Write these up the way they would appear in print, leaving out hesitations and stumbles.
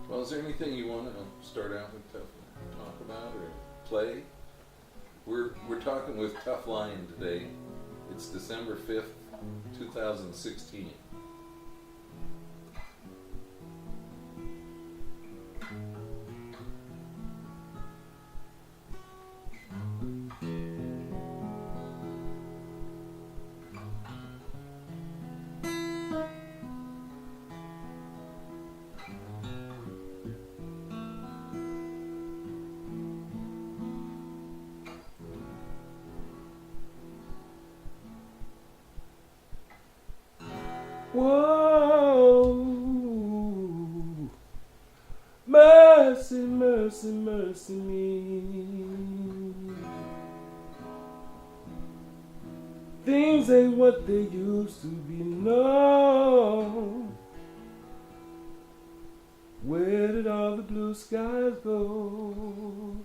Well, is there anything you want to start out with Tuff talk about or play? We're talking with Tuff Lion today. It's December 5th, 2016. Whoa, mercy, mercy, mercy me. Things ain't what they used to be, no. Where did all the blue skies go?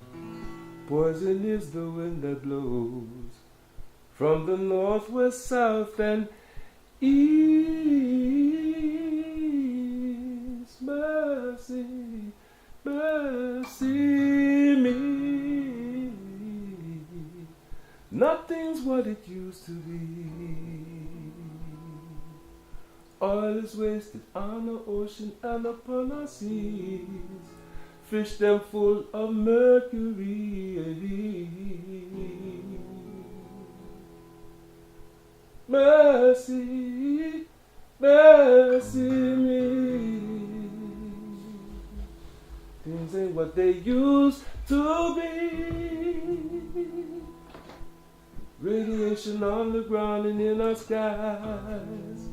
Poison is the wind that blows from the north, west, south, and east. Mercy, mercy me. Nothing's what it used to be. Oil is wasted on the ocean and upon our seas. Fish them full of mercury. Mercy, mercy me. Things ain't what they used to be. Radiation on the ground and in our skies.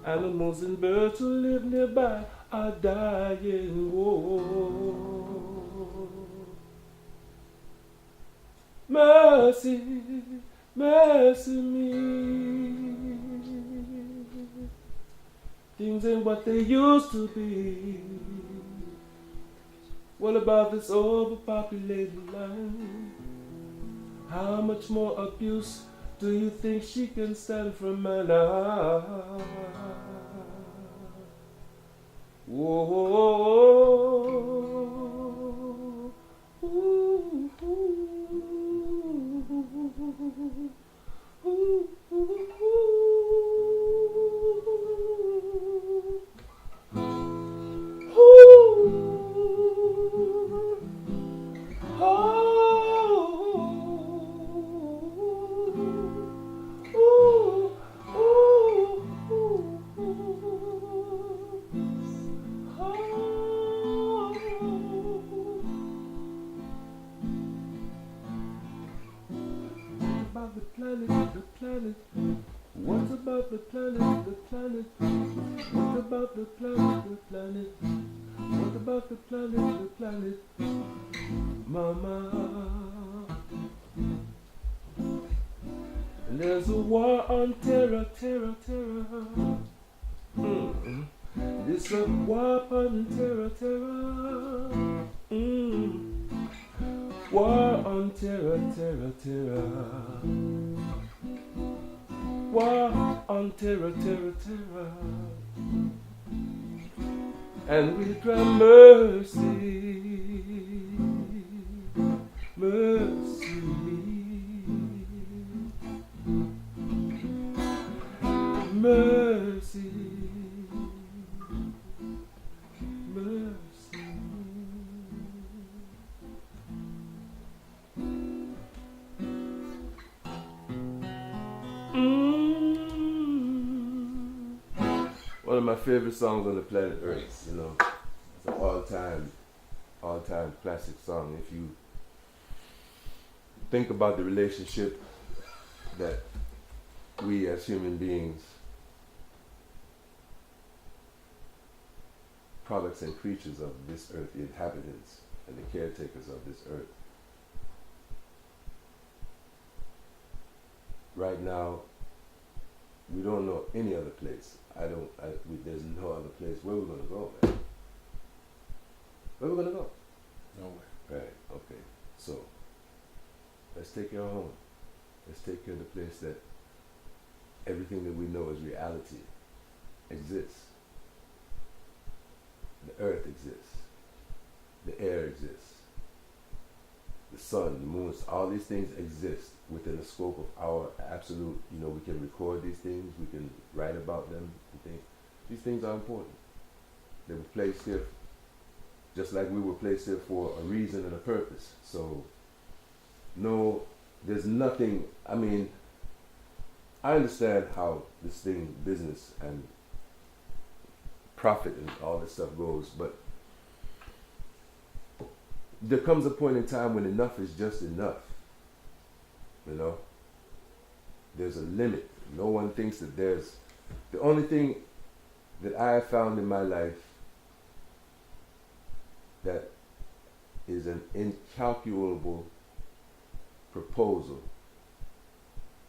Animals and birds who live nearby are dying. Whoa. Mercy, mercy me. Things ain't what they used to be. What about this overpopulated land? How much more abuse do you think she can stand from man? Whoa, ooh, ooh, ooh, ooh, the planet, the planet. What about the planet, the planet? What about the planet, the planet? What about the planet, the planet? Mama. And there's a war on terror, terror, terror. It's a war on terror, terror. War on terror, terror, terror. War on terror, terror, terror. And we cry mercy, mercy. Mercy, mercy. One of my favorite songs on the planet Earth, you know. It's an all-time classic song. If you think about the relationship that we as human beings, products and creatures of this earth, the inhabitants and the caretakers of this earth. Right now, we don't know any other place. There's no other place. Where we're gonna go, man? Where we gonna go? Nowhere. Right, okay. So, let's take care of home. Let's take care of the place that everything that we know as reality exists. earth exists, the air exists, the sun, the moon, all these things exist within the scope of our absolute, we can record these things, we can write about them and things. These things are important. They were placed here just like we were placed here for a reason and a purpose. So, no, there's nothing, I understand how this thing, business and profit and all this stuff goes, but there comes a point in time when enough is just enough. There's a limit. No one thinks that there's... The only thing that I have found in my life that is an incalculable proposal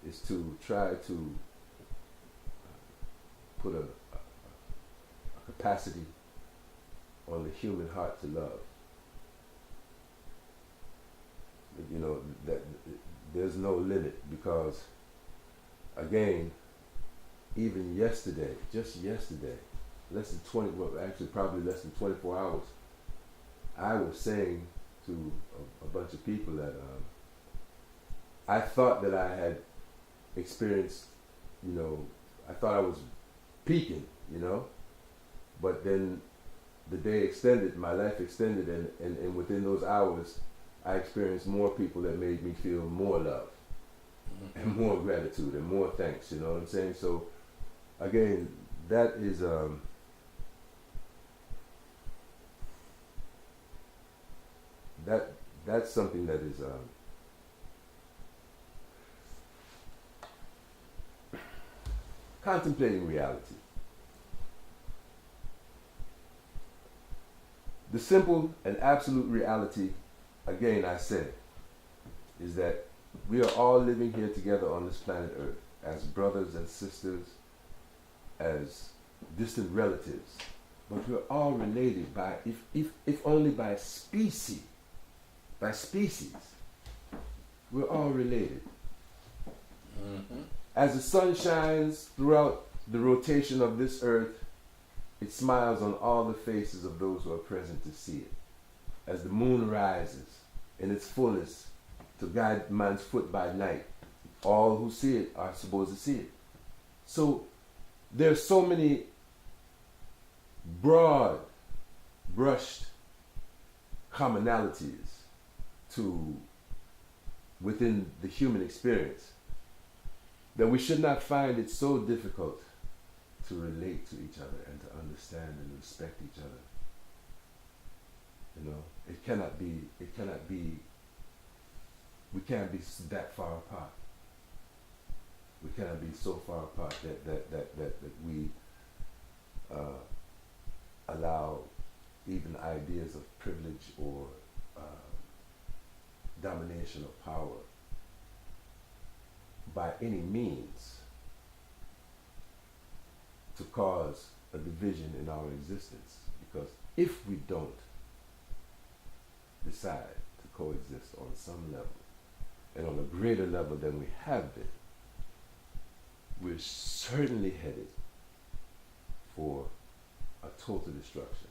is to try to put a capacity on the human heart to love. That there's no limit, because again, even yesterday, just yesterday, probably less than 24 hours, I was saying to a bunch of people that I thought that I had experienced, I thought I was peaking, but then the day extended, my life extended, and within those hours, I experienced more people that made me feel more love and more gratitude and more thanks, you know what I'm saying? So again, that is that's something that is contemplating reality. The simple and absolute reality, again I said, is that we are all living here together on this planet Earth as brothers and sisters, as distant relatives, but we're all related by, if only by species. By species, we're all related. Mm-hmm. As the sun shines throughout the rotation of this earth, it smiles on all the faces of those who are present to see it. As the moon rises in its fullness to guide man's foot by night, all who see it are supposed to see it. So there's so many broad brushed commonalities to within the human experience that we should not find it so difficult to relate to each other and to understand and respect each other. It cannot be, we can't be that far apart. We cannot be so far apart that we allow even ideas of privilege or domination of power by any means to cause a division in our existence. Because if we don't decide to coexist on some level, and on a greater level than we have been, we're certainly headed for a total destruction.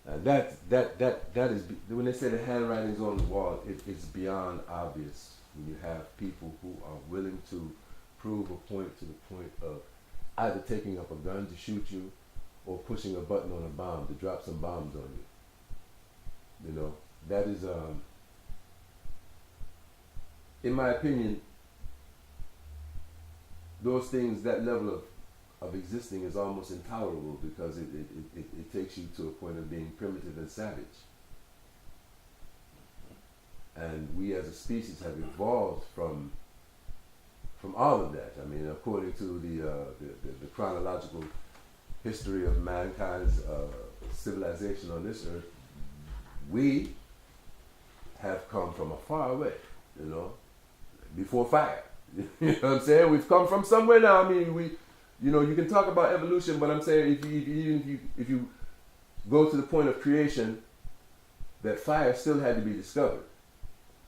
And that is, when they say the handwriting's on the wall, it's beyond obvious when you have people who are willing to prove a point to the point of either taking up a gun to shoot you or pushing a button on a bomb to drop some bombs on you. That is, in my opinion, those things, that level of existing is almost intolerable, because it takes you to a point of being primitive and savage. And we as a species have evolved from all of that. According to the chronological history of mankind's civilization on this earth, we have come from a far away, before fire. You know what I'm saying? We've come from somewhere now. You can talk about evolution, but I'm saying if you go to the point of creation, that fire still had to be discovered.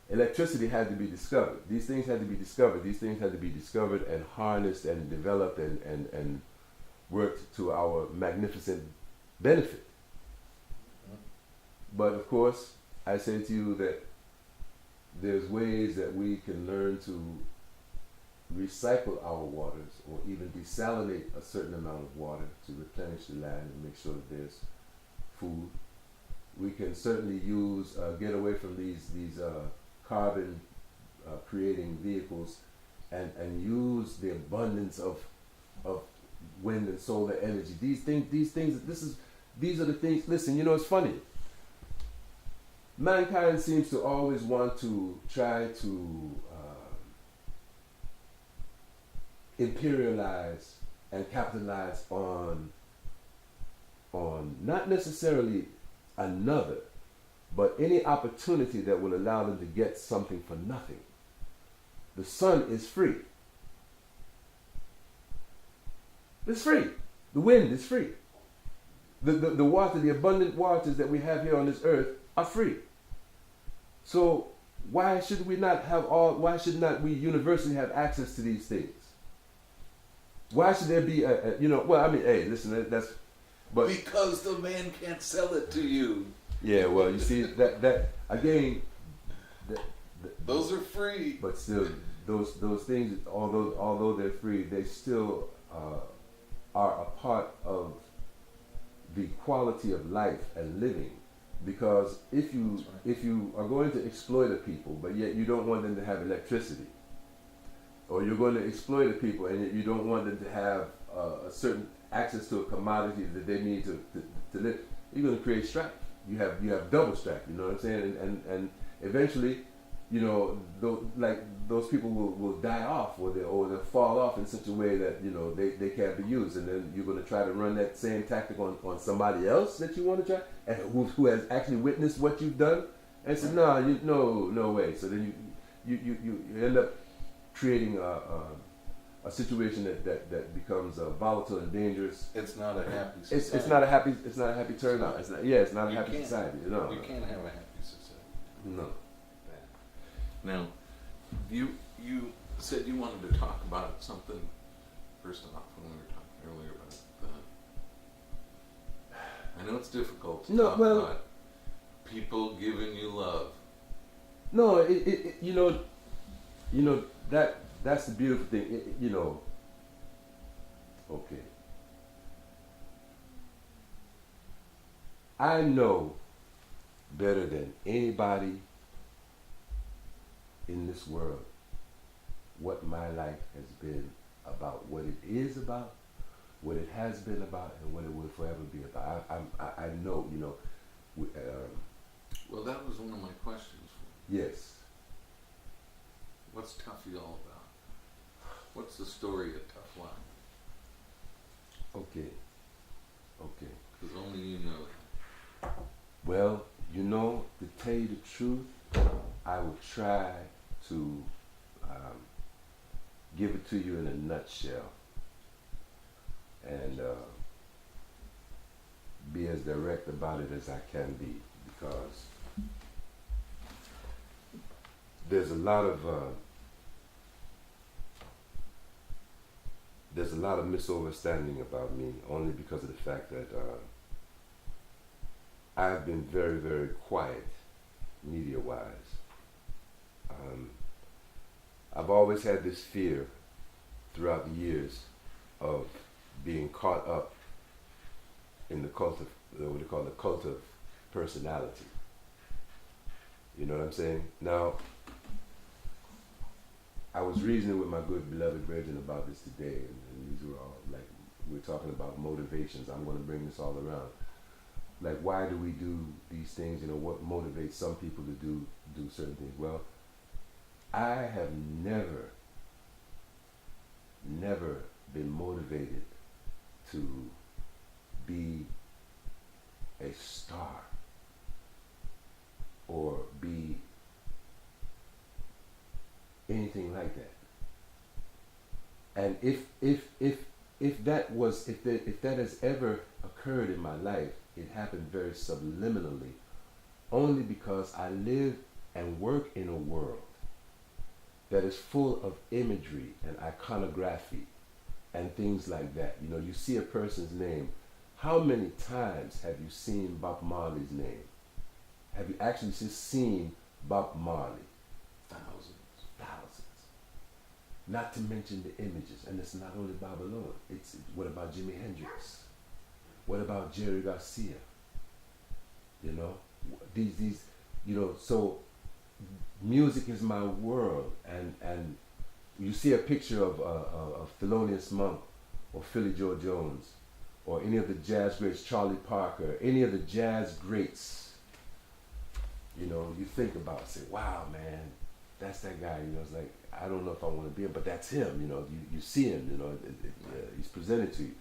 Electricity had to be discovered. These things had to be discovered. These things had to be discovered and harnessed and developed and worked to our magnificent benefit. But of course, I say to you that there's ways that we can learn to recycle our waters or even desalinate a certain amount of water to replenish the land and make sure that there's food. We can certainly use, get away from these carbon creating vehicles and use the abundance of wind and solar energy. These are the things, listen, you know, it's funny. Mankind seems to always want to try to imperialize and capitalize on not necessarily another, but any opportunity that will allow them to get something for nothing. The sun is free. It's free. The wind is free. The water, the abundant waters that we have here on this earth are free. So why should we not have why should not we universally have access to these things? Why should there be hey, listen, but because the man can't sell it to you. Yeah, well, you see that again. Those are free. But still, those things, although they're free, they still are a part of the quality of life and living. Because if you are going to exploit a people, but yet you don't want them to have electricity, or you're going to exploit a people and yet you don't want them to have a certain access to a commodity that they need to live, you're going to create strife. You have double strife. You know what I'm saying? And eventually, you know, those people will die off, or they'll fall off in such a way that, you know, they can't be used. And then you're going to try to run that same tactic on somebody else that you want to try, and who has actually witnessed what you've done, and said, no way. So then you end up creating a situation that becomes volatile and dangerous. It's not a happy society. It's not a happy turnout. It's not a happy society. You know. You can't have a happy society. No. Now, you said you wanted to talk about something first off when we were talking earlier about I know it's difficult to talk about people giving you love. No, you know that's the beautiful thing. Okay. I know better than anybody in this world what my life has been about, what it is about, what it has been about, and what it will forever be about. I know, you know. Well, that was one of my questions. Yes. What's Tuff all about? What's the story of Tuff Line? Okay. Because only you know that. Well, you know, to tell you the truth, I will try to give it to you in a nutshell and be as direct about it as I can be, because there's a lot of misunderstanding about me, only because of the fact that I've been very, very quiet media-wise. I've always had this fear throughout the years of being caught up in the cult of, what they call the cult of personality. You know what I'm saying? Now, I was reasoning with my good beloved virgin about this today, and these were all, like, we're talking about motivations. I'm going to bring this all around. Like, why do we do these things? You know, what motivates some people to do certain things? Well, I have never been motivated to be a star or be anything like that. And if that has ever occurred in my life, it happened very subliminally, only because I live and work in a world that is full of imagery and iconography and things like that. You know, you see a person's name. How many times have you seen Bob Marley's name? have you actually seen Bob Marley? Thousands. Not to mention the images, and it's not only Bob alone. It's what about Jimi Hendrix? What about Jerry Garcia? You know, these, you know. So music is my world, and you see a picture of Thelonious Monk or Philly Joe Jones or any of the jazz greats, Charlie Parker, any of the jazz greats. You know, you think about it, say, wow, man, that's that guy. You know, it's like, I don't know if I want to be him, but that's him. You know, you see him. You know, he's presented to you.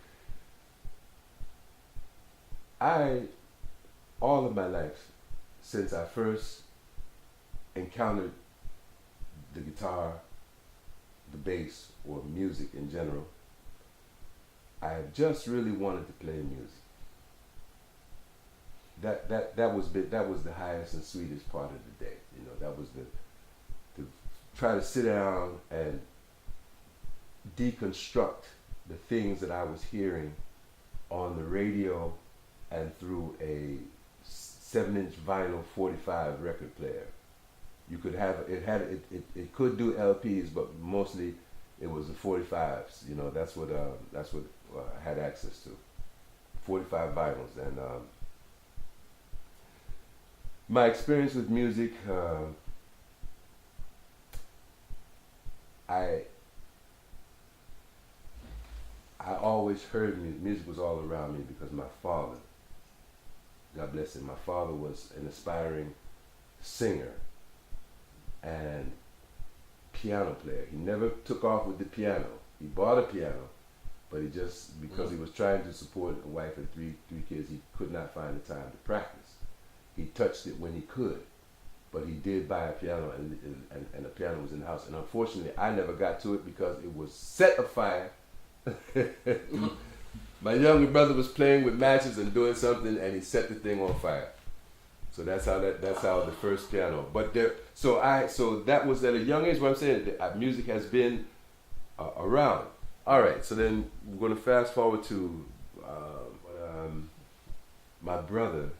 All of my life, since I first encountered the guitar, the bass, or music in general, I have just really wanted to play music. That was the highest and sweetest part of the day. You know, that was to try to sit down and deconstruct the things that I was hearing on the radio and through a 7-inch vinyl 45 record player. You could have it could do LPs, but mostly it was the 45s. You know, that's what I had access to. 45 vinyls. And my experience with music, I always heard music. Music was all around me because my father, God bless him, my father was an aspiring singer and piano player. He never took off with the piano. He bought a piano, but he just, because he was trying to support a wife and three kids, he could not find the time to practice. He touched it when he could, but he did buy a piano, and the piano was in the house. And unfortunately, I never got to it because it was set afire. My younger brother was playing with matches and doing something, and he set the thing on fire. So that's how the first piano. But so that was at a young age. What I'm saying, music has been around. All right. So then we're going to fast forward to my brother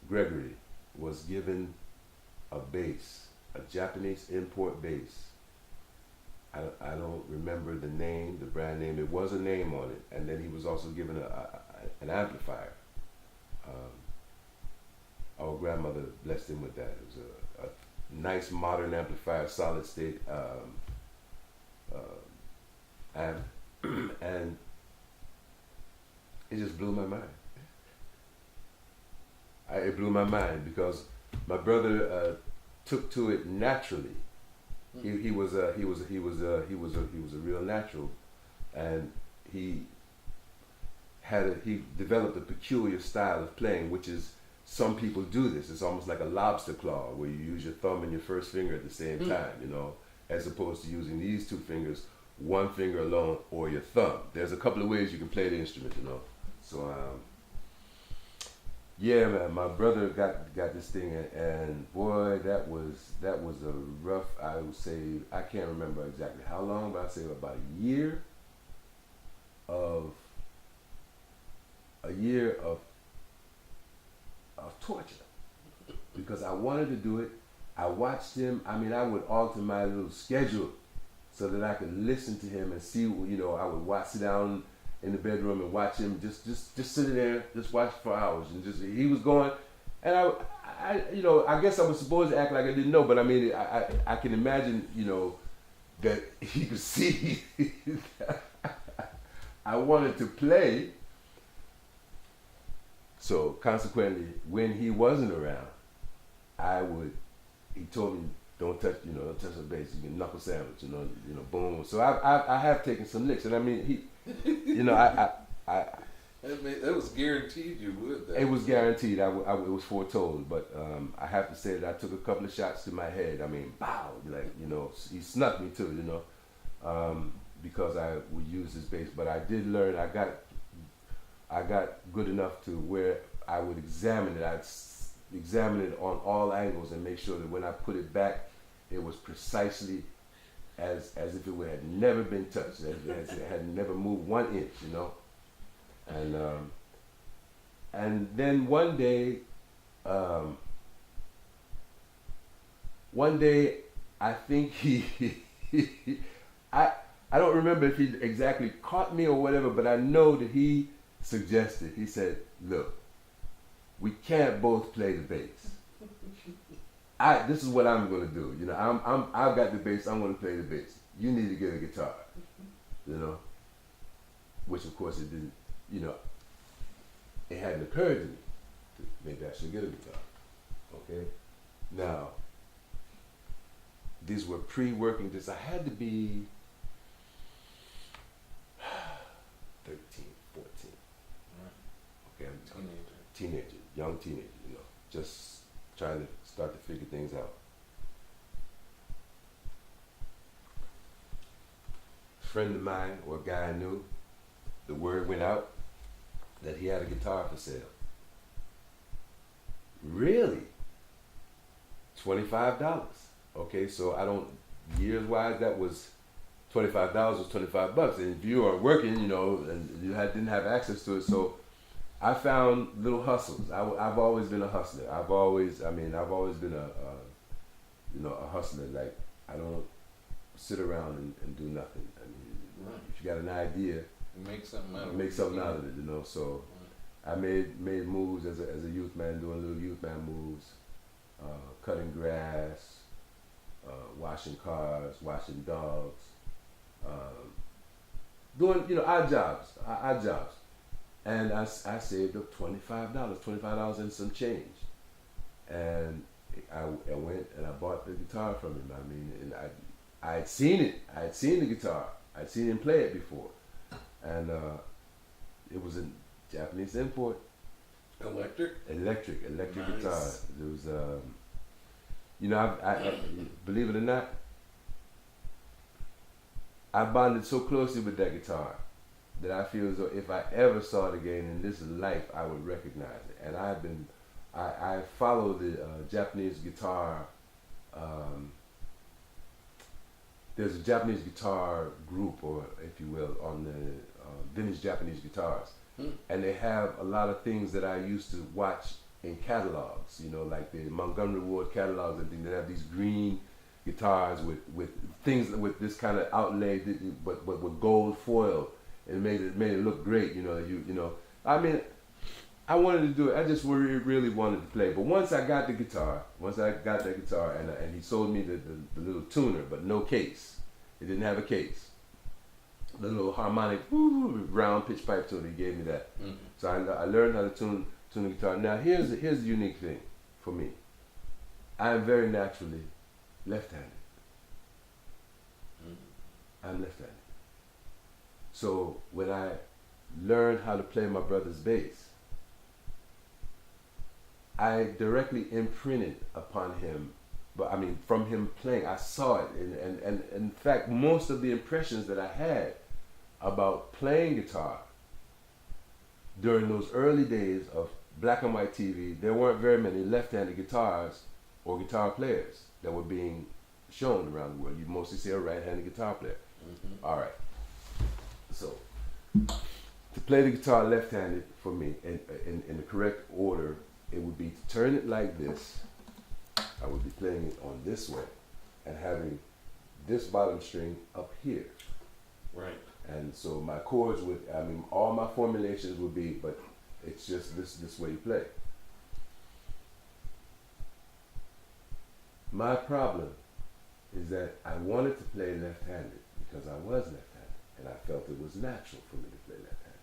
Gregory was given a bass, a Japanese import bass. I don't remember the name, the brand name. It was a name on it, and then he was also given an amplifier. Our grandmother blessed him with that. It was a nice modern amplifier, solid state amp, and it just blew my mind. It blew my mind because my brother took to it naturally. He was a real natural, and he developed a peculiar style of playing, which is, some people do this. It's almost like a lobster claw, where you use your thumb and your first finger at the same time, you know, as opposed to using these two fingers, one finger alone, or your thumb. There's a couple of ways you can play the instrument, you know. So yeah, man, my brother got this thing, and boy, that was a rough, I would say, I can't remember exactly how long, but I'd say about a year of torture, because I wanted to do it. I watched him. I mean, I would alter my little schedule so that I could listen to him and see, you know, I would sit down in the bedroom and watch him just sitting there, just watch for hours, and he was going, and I you know, I guess I was supposed to act like I didn't know, but I mean, I can imagine, you know, that he could see I wanted to play. So consequently, when he wasn't around, he told me, don't touch the bass, you can knuckle sandwich, you know, boom. So I have taken some licks, and I mean, he, you know, that was guaranteed you would. It was guaranteed. It was foretold, but I have to say that I took a couple of shots to my head. I mean, bow, like, you know, he snuck me too, you know, because I would use his bass. But I did learn. I got good enough to where I would examine it. I'd examine it on all angles and make sure that when I put it back, it was precisely as if it had never been touched, as it had never moved 1 inch, you know. And then one day, one day, I think I don't remember if he exactly caught me or whatever, but I know that he suggested. He said, "Look, we can't both play the bass. This is what I'm going to do. You know, I've got the bass. I'm going to play the bass. You need to get a guitar. You know." Which of course it didn't. You know, it hadn't occurred to me that maybe I should get a guitar. Okay, now. These were pre-working days. I had to be 13, 14. Okay, I'm teenager, young teenager, you know, just trying to start to figure things out. A friend of mine, or a guy I knew, the word went out that he had a guitar for sale. Really? $25. Okay, so I don't, years wise, that was $25 was $25. And if you aren't working, you know, and you didn't have access to it, so I found little hustles. I've always been a hustler. I've always been a hustler. Like, I don't sit around and do nothing. I mean, if you got an idea, make something out of it. Make something out of it, you know. So I made moves as a youth man, doing little youth man moves, cutting grass, washing cars, washing dogs, doing, you know, odd jobs. And I saved up $25 and some change. And I went and I bought the guitar from him. I mean, and I had seen it. I had seen the guitar. I'd seen him play it before. And it was a Japanese import. Electric Nice. Guitar. It was, you know, I believe it or not, I bonded so closely with that guitar that I feel as though if I ever saw it again in this life, I would recognize it. And I follow the Japanese guitar. There's a Japanese guitar group, or if you will, on the vintage Japanese guitars. And they have a lot of things that I used to watch in catalogs, you know, like the Montgomery Ward catalogs and things that have these green guitars with things with this kind of outlay, but with gold foil, and made it look great, you know. You know, I mean, I wanted to do it. I just really wanted to play. But once I got that guitar, and he sold me the little tuner, but no case. It didn't have a case. The little harmonic round pitch pipe tuner, he gave me that. So I learned how to tune the guitar. Now here's the unique thing for me. I am very naturally left-handed. I'm left-handed. So when I learned how to play my brother's bass, I directly imprinted upon him, but I mean from him playing, I saw it, and in fact most of the impressions that I had about playing guitar during those early days of black and white TV, there weren't very many left-handed guitars or guitar players that were being shown around the world. You mostly see a right-handed guitar player. All right. So to play the guitar left-handed for me in the correct order, it would be to turn it like this. I would be playing it on this way and having this bottom string up here. Right. And so my chords would, I mean, all my formulations would be, but it's just this way you play. My problem is that I wanted to play left-handed because I was left-handed, and I felt it was natural for me to play left-handed.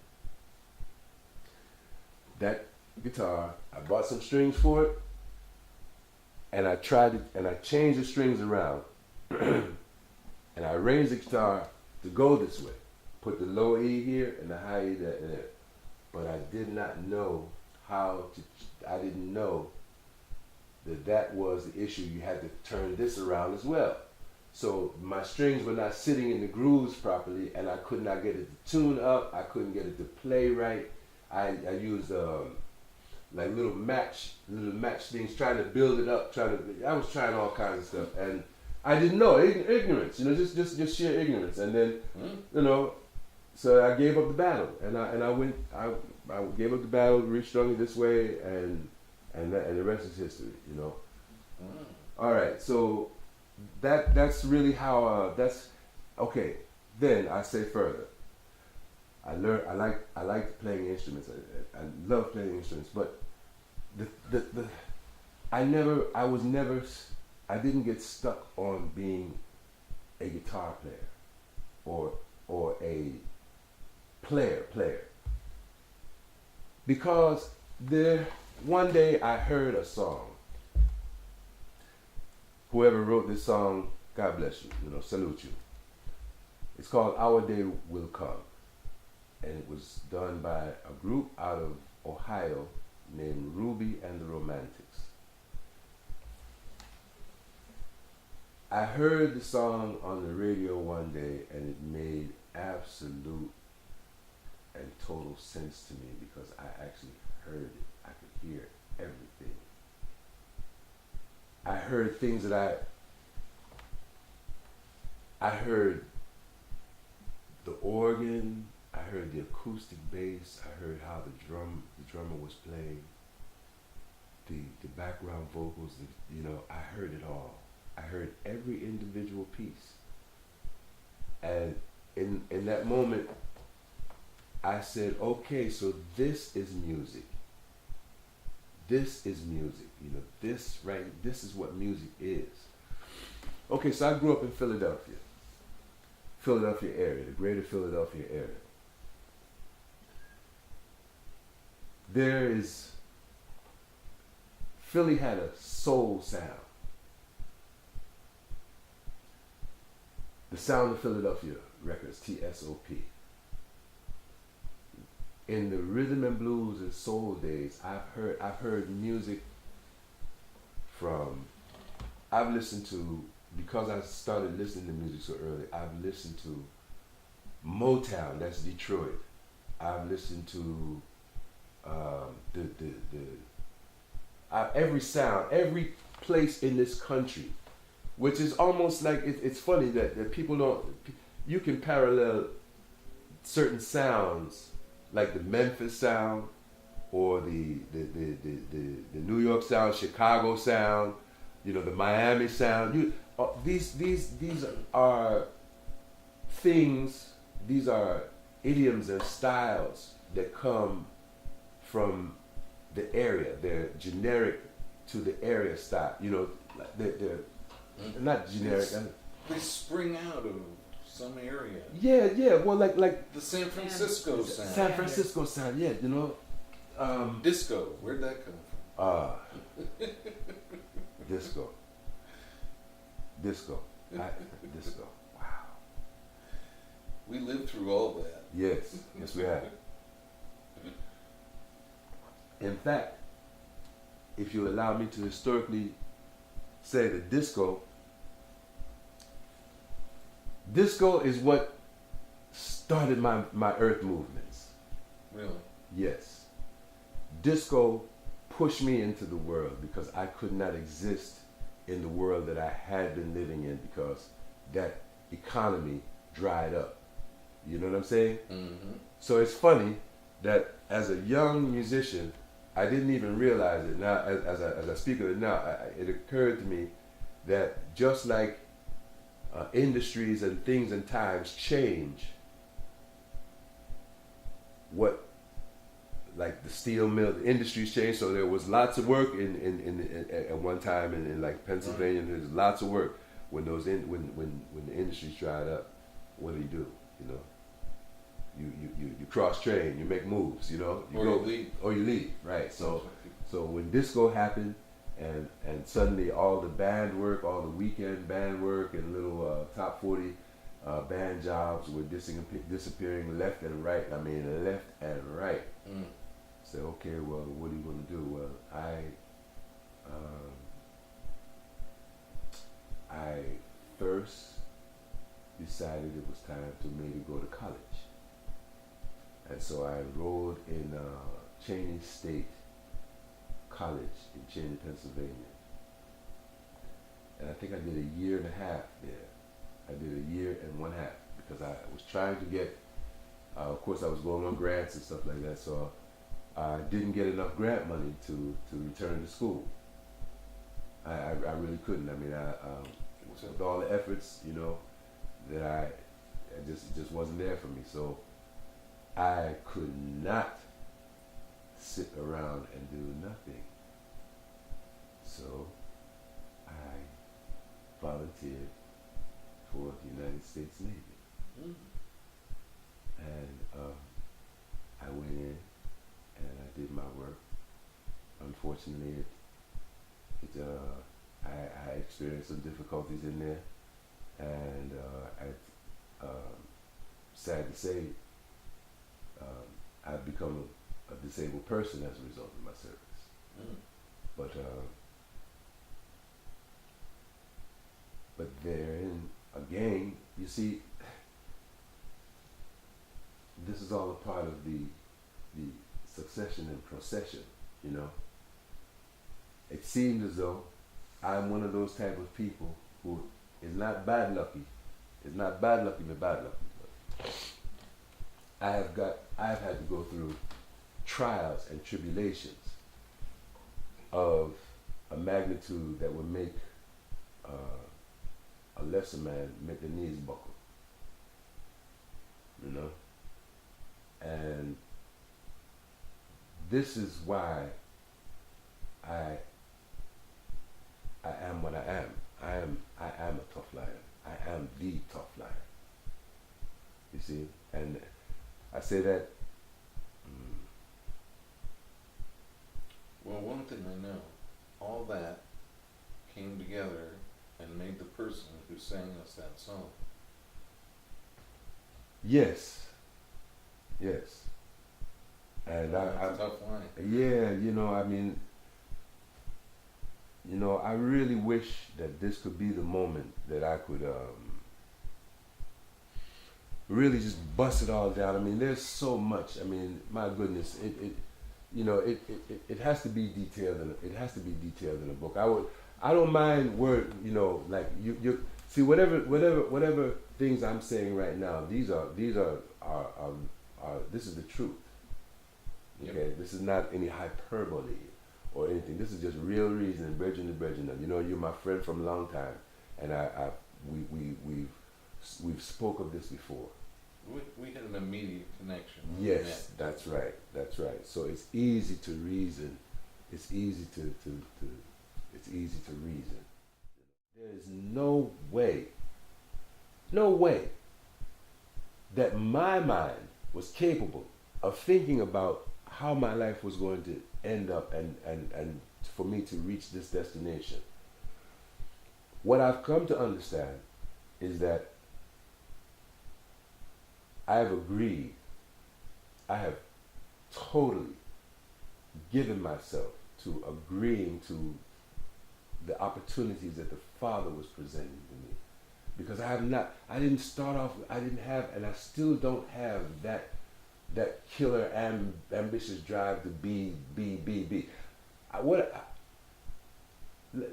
That guitar, I bought some strings for it, and I tried it, and I changed the strings around, and I arranged the guitar to go this way. Put the low E here and the high E there. But I did not know I didn't know that was the issue. You had to turn this around as well. So my strings were not sitting in the grooves properly, and I could not get it to tune up. I couldn't get it to play right. I used like little match things, trying to build it up. I was trying all kinds of stuff, and I didn't know, ignorance, you know, just sheer ignorance. And then, you know, so I gave up the battle, and I gave up the battle, restrung it this way, and and the rest is history. You know. Mm. All right, so that's really how that's okay. Then I say further. I like playing instruments. I love playing instruments, but the I didn't get stuck on being a guitar player or a player because one day I heard a song. Whoever wrote this song, God bless you, salute you. It's called Our Day Will Come. And it was done by a group out of Ohio named Ruby and the Romantics. I heard the song on the radio one day and it made absolute and total sense to me because I actually heard it. I could hear everything. I heard things that I heard the organ, I heard the acoustic bass, I heard how the drummer was playing, the background vocals, I heard it all. I heard every individual piece. And in that moment, I said, okay, so this is music. This is music, this is what music is. Okay, so I grew up in Philadelphia area, the greater Philadelphia area. Philly had a soul sound. The Sound of Philadelphia Records, TSOP. In the rhythm and blues and soul days, I've heard music I've listened to, because I started listening to music so early, I've listened to Motown, that's Detroit. I've listened to every sound, every place in this country, which is almost like, it's funny that people don't, you can parallel certain sounds like the Memphis sound or the New York sound, Chicago sound, the Miami sound. These are things, these are idioms and styles that come from the area. They're generic to the area style. They're not generic. They spring out of some area. Yeah. Well, like the San Francisco sound. San Francisco sound. Yeah, Disco. Where'd that come from? Disco. Disco. Wow. We lived through all that. Yes we have. In fact, if you allow me to historically say that disco is what started my earth movements. Really? Yes. Disco pushed me into the world because I could not exist in the world that I had been living in because that economy dried up. You know what I'm saying? Mm-hmm. So it's funny that as a young musician, I didn't even realize it. Now, as I speak of it now, it occurred to me that just like industries and things and times change, like the steel mill, the industries changed, so there was lots of work in at one time in like Pennsylvania. There's lots of work when when the industries dried up. What do? You cross train, you make moves, you leave, right? So when disco happened, and suddenly all the band work, all the weekend band work, and little top 40 band jobs were disappearing left and right. I mean, left and right. Mm. Say, okay, well, what are you going to do? Well, I first decided it was time to maybe go to college. And so I enrolled in Cheney State College in Cheney, Pennsylvania. And I think I did a year and a half there. I did a year and one half because I was trying to get, of course I was going on grants and stuff like that, so I didn't get enough grant money to return to school. I really couldn't. I mean, with all the efforts, you know, that it just wasn't there for me. So I could not sit around and do nothing. So I volunteered for the United States Navy. Mm. And I went in and I did my work. Unfortunately, I experienced some difficulties in there, and sad to say, I've become a disabled person as a result of my service. Mm. But therein again, you see, this is all a part of the succession and procession, you know. It seems as though I'm one of those type of people who is not bad lucky. It's not bad lucky, but bad lucky. But I've had to go through trials and tribulations of a magnitude that would make a lesser man make the knees buckle, you know. And this is why I am what I am. I am a tough lion. I am the tough lion. You see? And I say that. Well, one thing I know, all that came together and made the person who sang us that song. Yes. Yes. And That's a tough line. yeah, you know, I mean, you know, I really wish that this could be the moment that I could really just bust it all down. I mean, there's so much. I mean, my goodness, it has to be detailed. It has to be detailed in a book. I don't mind word. You know, like you see whatever things I'm saying right now. These are this is the truth. Okay, Yep. This is not any hyperbole or anything. This is just real reason and bridging the bridging. You know, you're my friend from a long time, and we've spoke of this before. We had an immediate connection. Yes, that's right. That's right. So it's easy to reason. It's easy to reason. There is no way that my mind was capable of thinking about how my life was going to end up and for me to reach this destination. What I've come to understand is that I have agreed, I have totally given myself to agreeing to the opportunities that the Father was presenting to me. Because I didn't start off, I didn't have, and I still don't have that killer ambitious drive to be.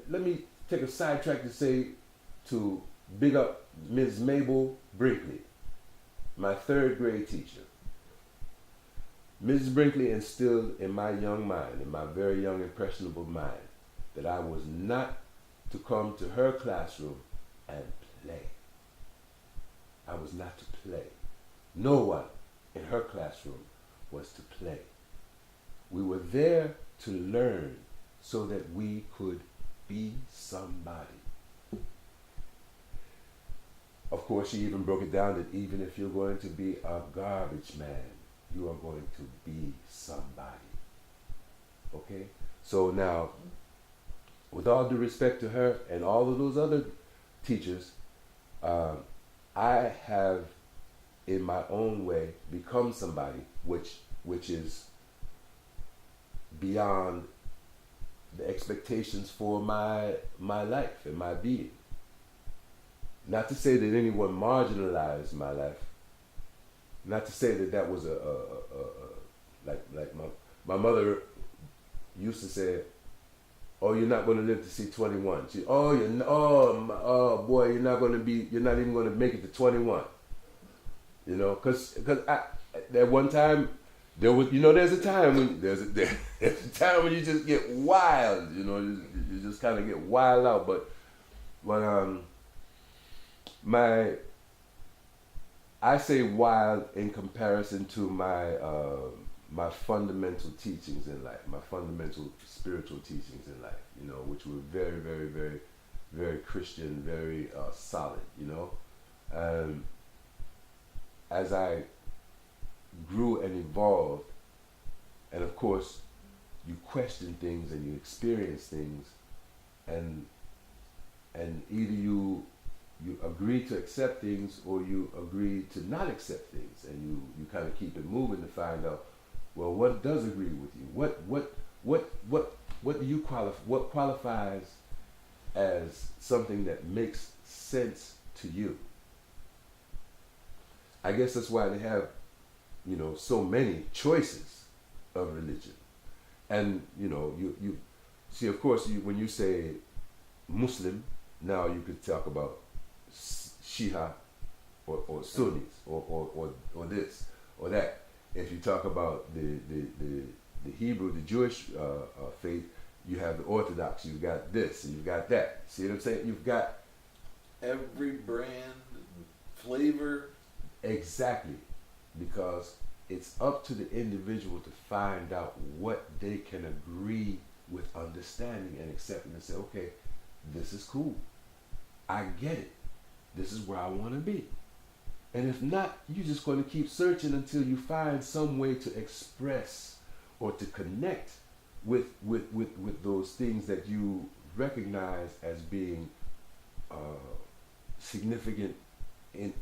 Let me take a sidetrack to say, to big up Ms. Mabel Brinkley, my third grade teacher. Mrs. Brinkley instilled in my young mind, in my very young impressionable mind, that I was not to come to her classroom and play. I was not to play. No one in her classroom was to play. We were there to learn so that we could be somebody. Of course, she even broke it down that even if you're going to be a garbage man, you are going to be somebody. Okay? So now, with all due respect to her and all of those other teachers, I have, in my own way, become somebody which is beyond the expectations for my life and my being. Not to say that anyone marginalized my life. Not to say that was like my mother used to say, "Oh, you're not going to live to see 21." She, "Oh, oh boy, you're not even going to make it to 21." You know, because at one time, there was, you know, there's a time when there's a time when you just get wild, you know, you just kind of get wild out. But my I say wild in comparison to my fundamental teachings in life, my fundamental spiritual teachings in life, you know, which were very, very, very, very Christian, very solid, you know. As I grew and evolved, and of course, you question things and you experience things, and either you agree to accept things or you agree to not accept things, and you kind of keep it moving to find out, well, what does agree with you? What do you qualify? What qualifies as something that makes sense to you? I guess that's why they have, you know, so many choices of religion. And, you know, you see, of course, when you say Muslim, now you could talk about Shia or Sunnis or this or that. If you talk about the Hebrew, the Jewish faith, you have the Orthodox, you've got this, and you've got that. See what I'm saying? You've got every brand, flavor. Exactly. Because it's up to the individual to find out what they can agree with understanding and accepting and say, okay, this is cool. I get it. This is where I want to be. And if not, you're just going to keep searching until you find some way to express or to connect with those things that you recognize as being significant in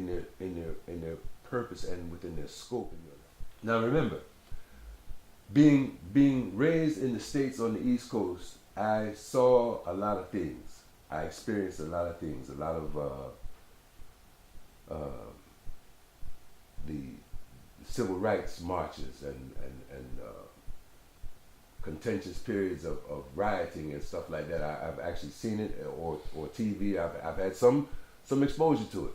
their purpose and within their scope in your life. Now remember, being raised in the States on the East Coast, I saw a lot of things. I experienced a lot of things, a lot of the civil rights marches and contentious periods of rioting and stuff like that. I've actually seen it, or TV. I've had some exposure to it.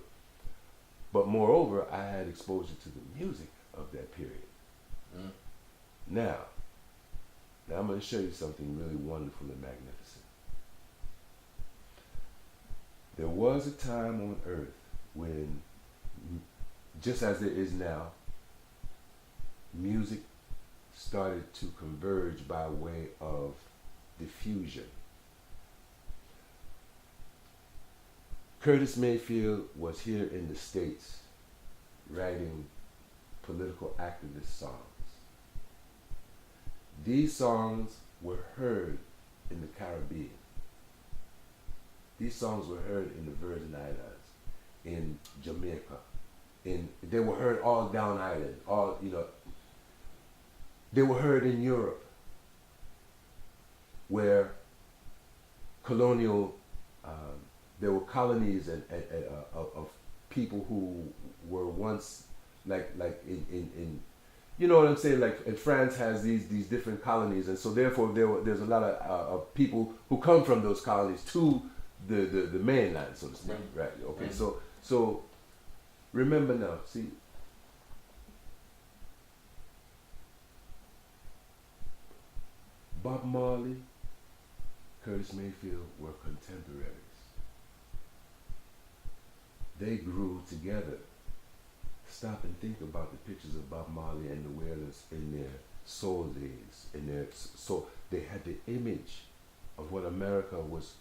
But moreover, I had exposure to the music of that period. Mm. Now I'm going to show you something really wonderful and magnificent. There was a time on earth when, just as there is now, music started to converge by way of diffusion. Curtis Mayfield was here in the States writing political activist songs. These songs were heard in the Caribbean. These songs were heard in the Virgin Islands, in Jamaica, they were heard all down island, all, you know, they were heard in Europe, where colonial, there were colonies of people who were once like in you know what I'm saying, like in France has these different colonies, and so therefore there's a lot of people who come from those colonies to the mainland, so to speak, right? Okay, so remember now, see, Bob Marley, Curtis Mayfield were contemporaries. They grew together. Stop and think about the pictures of Bob Marley and the Wailers in their soul days. So they had the image of what America was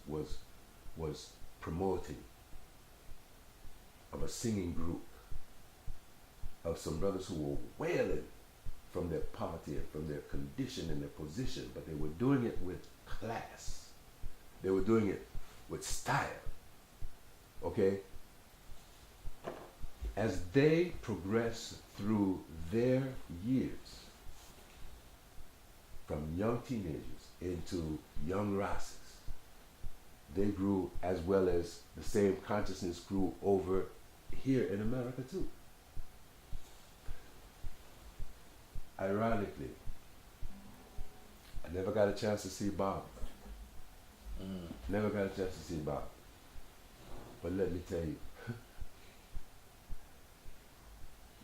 promoting, of a singing group, of some brothers who were wailing from their poverty and from their condition and their position, but they were doing it with class. They were doing it with style. Okay? As they progressed through their years, from young teenagers into young Rasses, they grew, as well as the same consciousness grew over here in America too. Ironically, I never got a chance to see Bob. Never got a chance to see Bob. But let me tell you,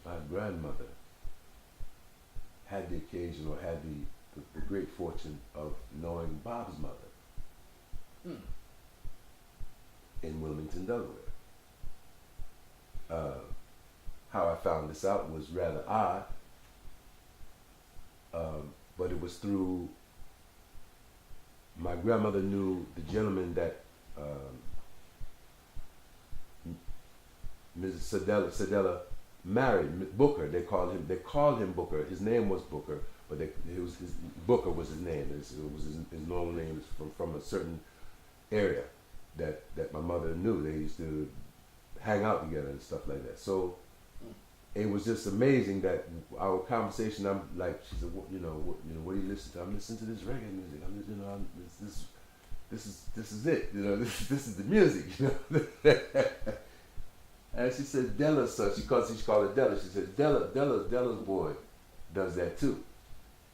my grandmother had the occasion or had the great fortune of knowing Bob's mother in Wilmington, Delaware. How I found this out was rather odd, but it was through my grandmother knew the gentleman that Mrs. Sedella married, Booker. They called him Booker. His name was Booker, but Booker was his name. It was his normal name from a certain area that my mother knew. They used to hang out together and stuff like that. So it was just amazing that our conversation. I'm like, she said, what do you listen to? I'm listening to this reggae music. This is it. This is the music. And she said, Della's son. She called it Della. She said, Della's boy does that too.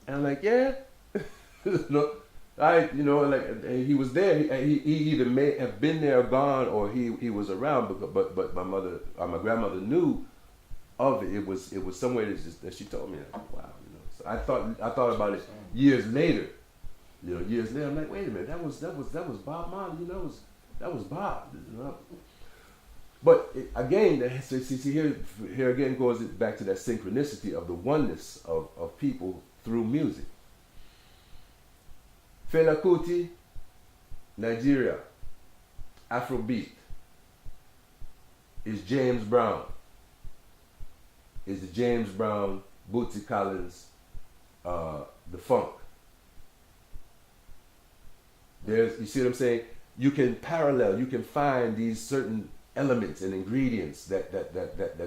And I'm like, yeah. And he was there. He either may have been there or gone, or he was around. But my grandmother knew of it. It was somewhere that she told me. Wow, So I thought about it years later. Years later, I'm like, wait a minute, that was Bob Marley. That was Bob. But again, here again goes it back to that synchronicity of the oneness of people through music. Fela Kuti, Nigeria, Afrobeat, is James Brown. Is the James Brown, Bootsy Collins, the funk. You see what I'm saying? You can parallel, you can find these certain elements and ingredients that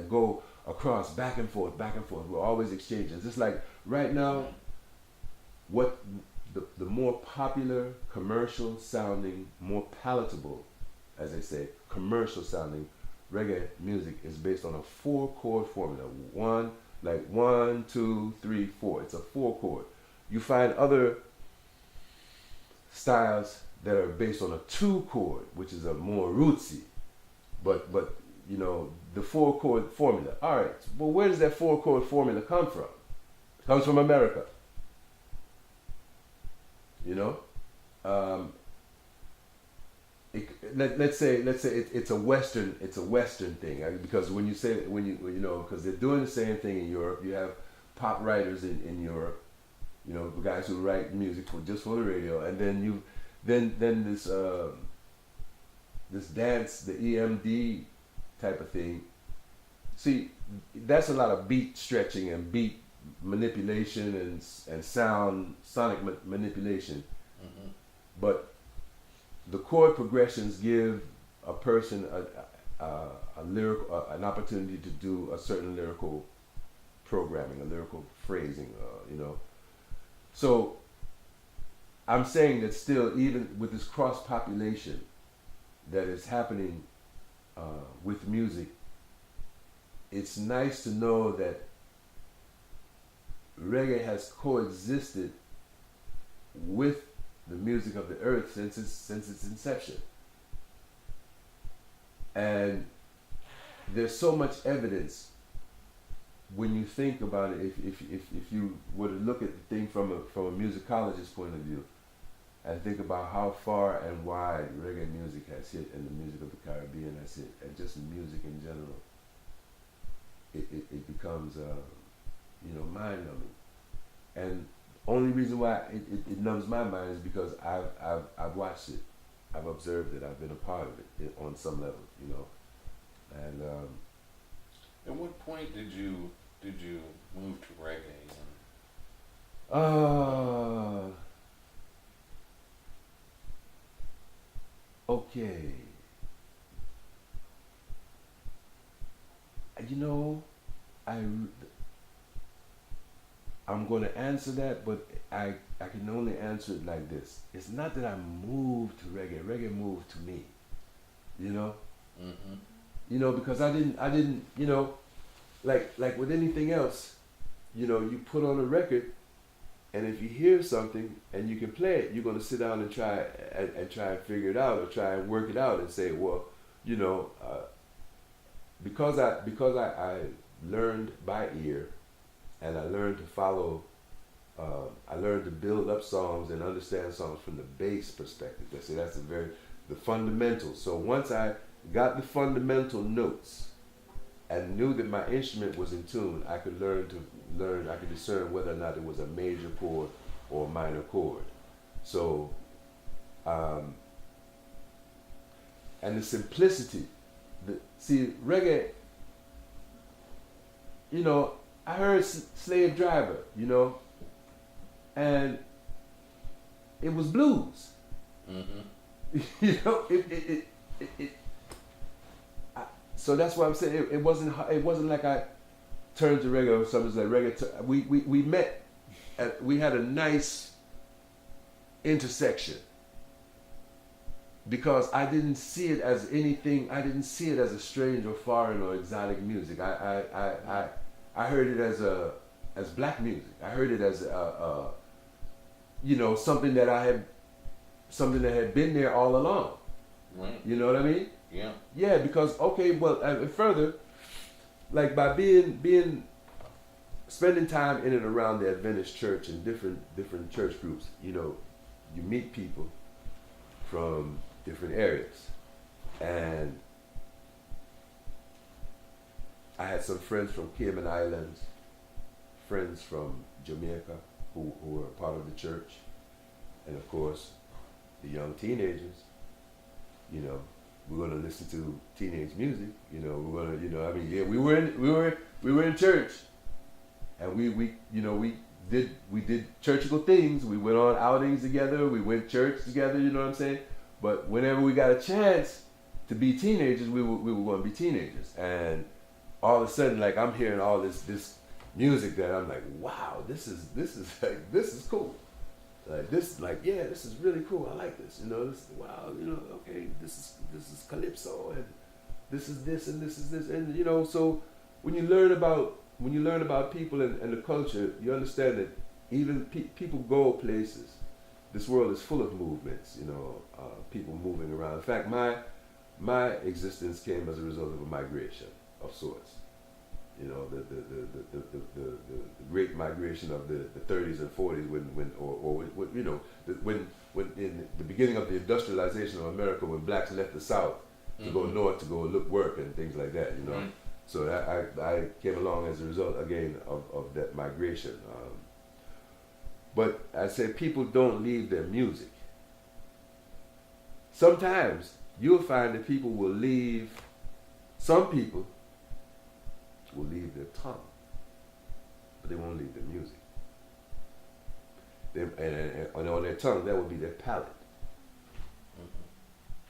go across back and forth. We're always exchanging. It's just like right now, what the more popular, commercial sounding, more palatable, as they say, commercial sounding reggae music is based on a 4-chord formula. 1, 2, 3, 4. It's a 4-chord. You find other styles that are based on a 2-chord, which is a more rootsy. But the 4-chord formula. All right. Well, where does that 4-chord formula come from? It comes from America. Let's say it's a Western thing, because because they're doing the same thing in Europe. You have pop writers in Europe, the guys who write music just for the radio, and then this dance, the EMD type of thing. See, that's a lot of beat stretching and beat manipulation and sonic manipulation. Mm-hmm. But the chord progressions give a person an opportunity to do a certain lyrical programming, a lyrical phrasing, So I'm saying that still, even with this cross population that is happening with music, it's nice to know that reggae has coexisted with the music of the earth since its inception. And there's so much evidence when you think about it. If you were to look at the thing from a musicologist's point of view, and think about how far and wide reggae music has hit, and the music of the Caribbean has hit, and just music in general, it becomes mind-numbing. And only reason why it numbs my mind is because I've watched it, I've observed it, I've been a part of it on some level, And at what point did you move to reggae? Okay. I'm going to answer that, but I can only answer it like this. It's not that I moved to reggae. Reggae moved to me. Mm-hmm. Because I didn't, like with anything else, you put on a record, and if you hear something and you can play it, you're going to sit down and try and figure it out, or try and work it out and say, well, because I learned by ear, and I learned to follow I learned to build up songs and understand songs from the bass perspective. That's the fundamentals. So once I got the fundamental notes and knew that my instrument was in tune, I could I could discern whether or not it was a major chord or a minor chord. So, and the simplicity, see, reggae, you know, I heard Slave Driver, you know, and it was blues. Mm-hmm. You know, so that's why I'm saying it wasn't like I turned to reggae or something like reggae. We met, we had a nice intersection because I didn't see it as anything. I didn't see it as a strange or foreign or exotic music. I heard it as black music. I heard it as you know, something that had been there all along. Right. You know what I mean? Yeah. Yeah, because okay, well, and further, like by spending time in and around the Adventist church and different church groups, you know, you meet people from different areas, and I had some friends from Cayman Islands, friends from Jamaica who were part of the church, and of course, the young teenagers. You know, we're gonna listen to teenage music. You know, we're gonna, you know, I mean, yeah, we were in church, and we did churchical things. We went on outings together. We went church together. You know what I'm saying? But whenever we got a chance to be teenagers, we were going to be teenagers. And all of a sudden, like I'm hearing all this music that I'm like, wow, this is cool. Like this, like yeah, this is really cool. I like this. You know, this wow. You know, okay, this is calypso, and this is this, and this is this, and you know. So when you learn about people and the culture, you understand that even people go places. This world is full of movements. You know, people moving around. In fact, my existence came as a result of a migration of sorts. You know, the great migration of the 30s and 40s when you know when in the beginning of the industrialization of America, when blacks left the South to go north to go look work and things like that. You know, so I came along as a result again of that migration. But I say people don't leave their music. Sometimes you'll find that people will leave. Some people will leave their tongue, but they won't leave their music. And on their tongue, that will be their palate.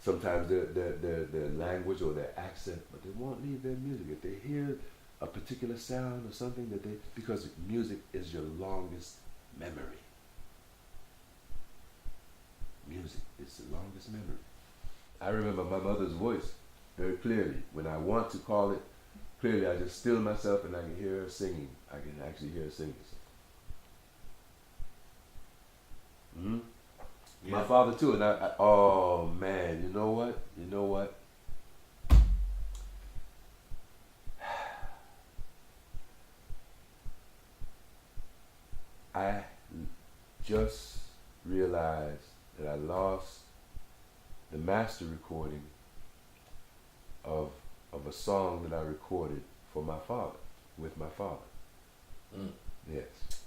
Sometimes their language or their accent, but they won't leave their music. If they hear a particular sound or something because music is your longest memory. Music is the longest memory. I remember my mother's voice very clearly. When I want to call it clearly, I just still myself and I can hear her singing. I can actually hear her singing. Mm-hmm. Yeah. My father too, and I oh man, you know what? I just realized that I lost the master recording of a song that I recorded for my father, with my father. Yes.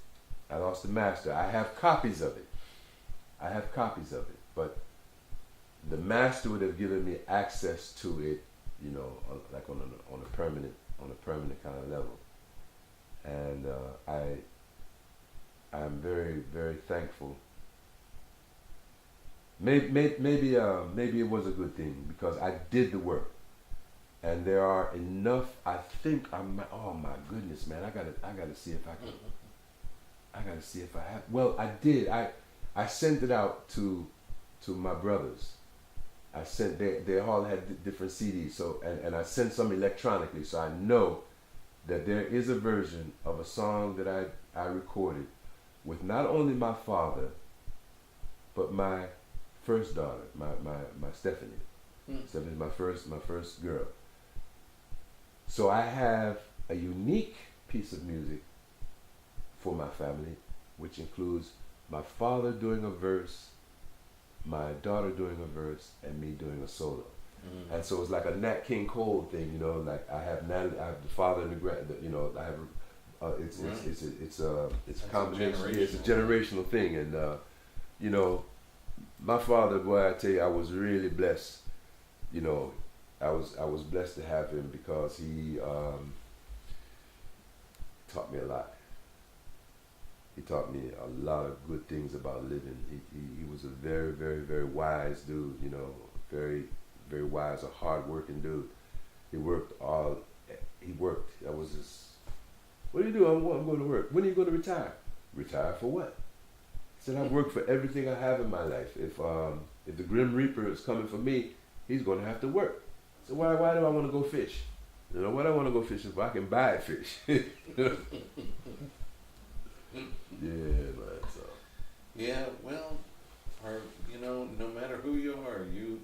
I lost the master. I have copies of it. But the master would have given me access to it, you know, like on a permanent kind of level. And I'm very, very thankful. Maybe it was a good thing because I did the work. And there are enough. I think oh my goodness, man! I gotta see if I can. I gotta see if I have. Well, I did. I sent it out to my brothers. I sent. They all had different CDs. So and I sent some electronically. So I know that there is a version of a song that I recorded with not only my father, but my first daughter, my Stephanie. Stephanie's my first girl. So I have a unique piece of music for my family which includes my father doing a verse, my daughter doing a verse, and me doing a solo. And so it's like a Nat King Cole thing, you know. Like I have Natalie, I have the father and the you know. I have it's a combination. It's a generational thing, and you know, my father, boy, I tell you, I was really blessed. You know, I was blessed to have him because he taught me a lot. He taught me a lot of good things about living. He was a very, very, very wise dude. You know, very, very wise, a hard-working dude. He worked. That was his. What do you do? I'm going to work. When are you going to retire? Retire for what? He said, I've worked for everything I have in my life. If the Grim Reaper is coming for me, he's going to have to work. So why do I want to go fish? You know, why do I want to go fishing if I can buy fish? Yeah, man. So. Yeah, well, you know, no matter who you are, you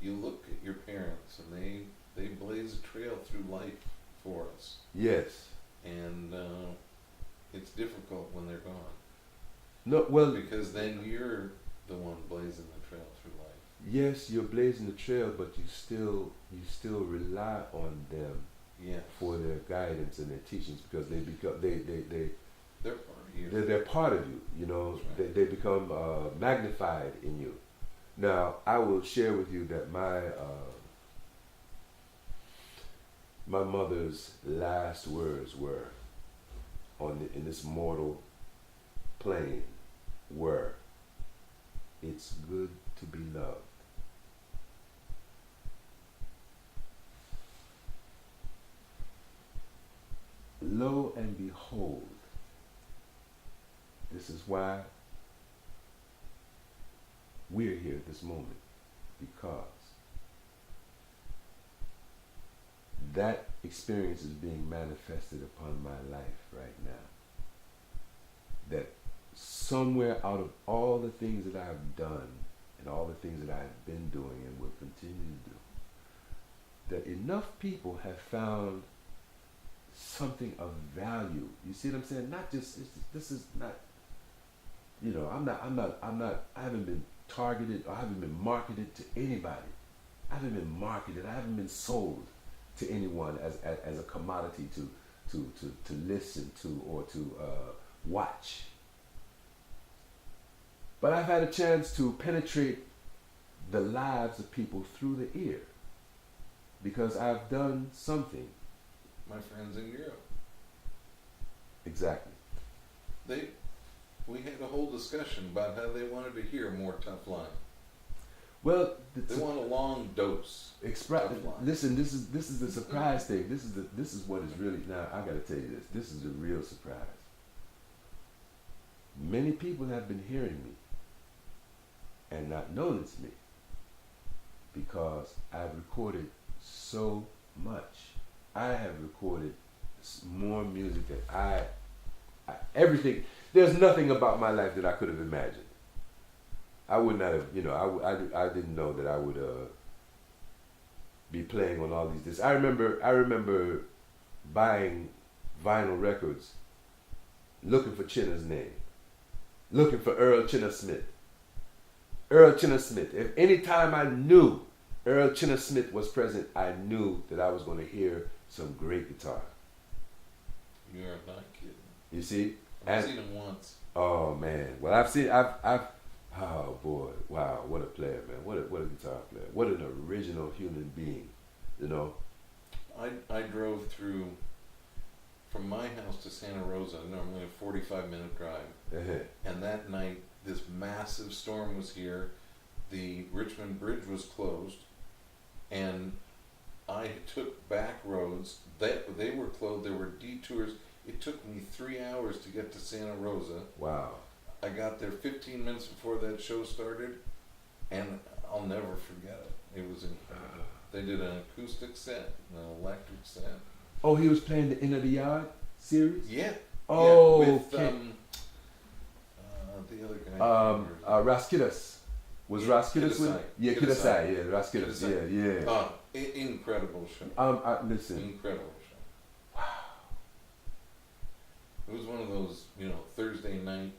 look at your parents and they blaze a trail through life for us. Yes. And it's difficult when they're gone. No, well, because then you're the one blazing the trail through life. Yes, you're blazing the trail, but you still rely on them. Yes. For their guidance and their teachings, because they become they're part of you. They're part of you. You know, right. They become magnified in you. Now, I will share with you that my mother's last words were in this mortal plane were, "It's good to be loved." Lo and behold, this is why we're here at this moment, because that experience is being manifested upon my life right now. That somewhere out of all the things that I've done and all the things that I've been doing and will continue to do, that enough people have found something of value. You see what I'm saying? Not just, this is not, you know, I haven't been targeted, or I haven't been marketed to anybody. I haven't been marketed, I haven't been sold to anyone as a commodity to listen to or to watch. But I've had a chance to penetrate the lives of people through the ear, because I've done something. My friends in Europe. Exactly. We had a whole discussion about how they wanted to hear more Tuff line. Well, they want a long dose. Listen, this is the surprise thing. This is what is really, now I got to tell you this. This is the real surprise. Many people have been hearing me and not known it's me, because I've recorded so much. I have recorded more music than everything. There's nothing about my life that I could have imagined. I would not have, you know, I didn't know that I would be playing on all these discs. I remember buying vinyl records, looking for Chinna's name, looking for Earl Chinna Smith. Earl Chinna Smith. If any time I knew Earl Chinna Smith was present, I knew that I was going to hear some great guitar. You are not kidding. You see? I've seen him once. Oh man. Well, I've oh boy, wow, what a player, man. What a guitar player. What an original human being, you know? I drove through, from my house to Santa Rosa, normally a 45-minute drive. And that night, this massive storm was here. The Richmond Bridge was closed. And I took back roads. They were closed. There were detours. It took me 3 hours to get to Santa Rosa. Wow. I got there 15 minutes before that show started, and I'll never forget it. It was incredible. They did an acoustic set, an electric set. Oh, he was playing the End of the Yard series? Yeah. Oh, yeah, with okay. The other guy. Raskidas. Was Raskidas with? Yeah, Kidasai. Yeah, Raskidas. Kidasai. Yeah. Incredible show. Listen. Incredible show. Wow. It was one of those, Thursday night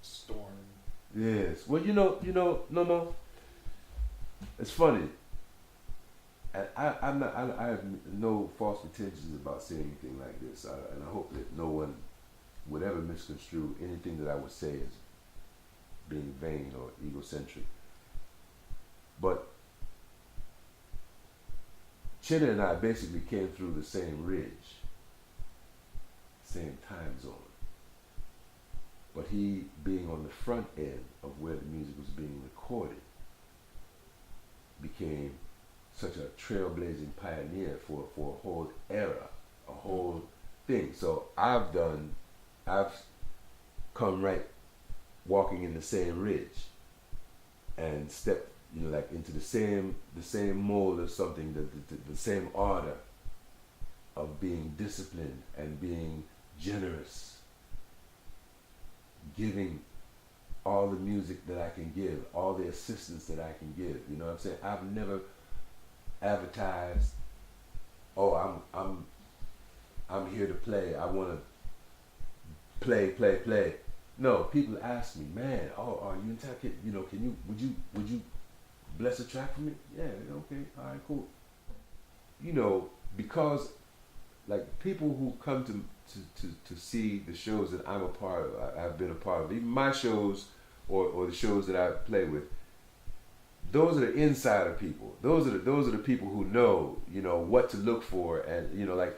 storm. Yes. Well, Nomo, it's funny. And I have no false intentions about saying anything like this, and I hope that no one would ever misconstrue anything that I would say as being vain or egocentric. But Chinna and I basically came through the same ridge, same time zone. But he being on the front end of where the music was being recorded became such a trailblazing pioneer for a whole era, a whole thing. So I've come right walking in the same ridge and stepped, like into the same mold of something, the same order of being disciplined and being generous, giving all the music that I can give, all the assistance that I can give. You know what I'm saying? I've never advertised, oh, I'm here to play. I want to play. No, people ask me, man, oh, are you in town? Would you bless a track for me? Yeah, okay, all right, cool. Because like people who come to see the shows that I'm a part of, I've been a part of, even my shows or the shows that I play with, those are the insider people. Those are the people who know, what to look for, and like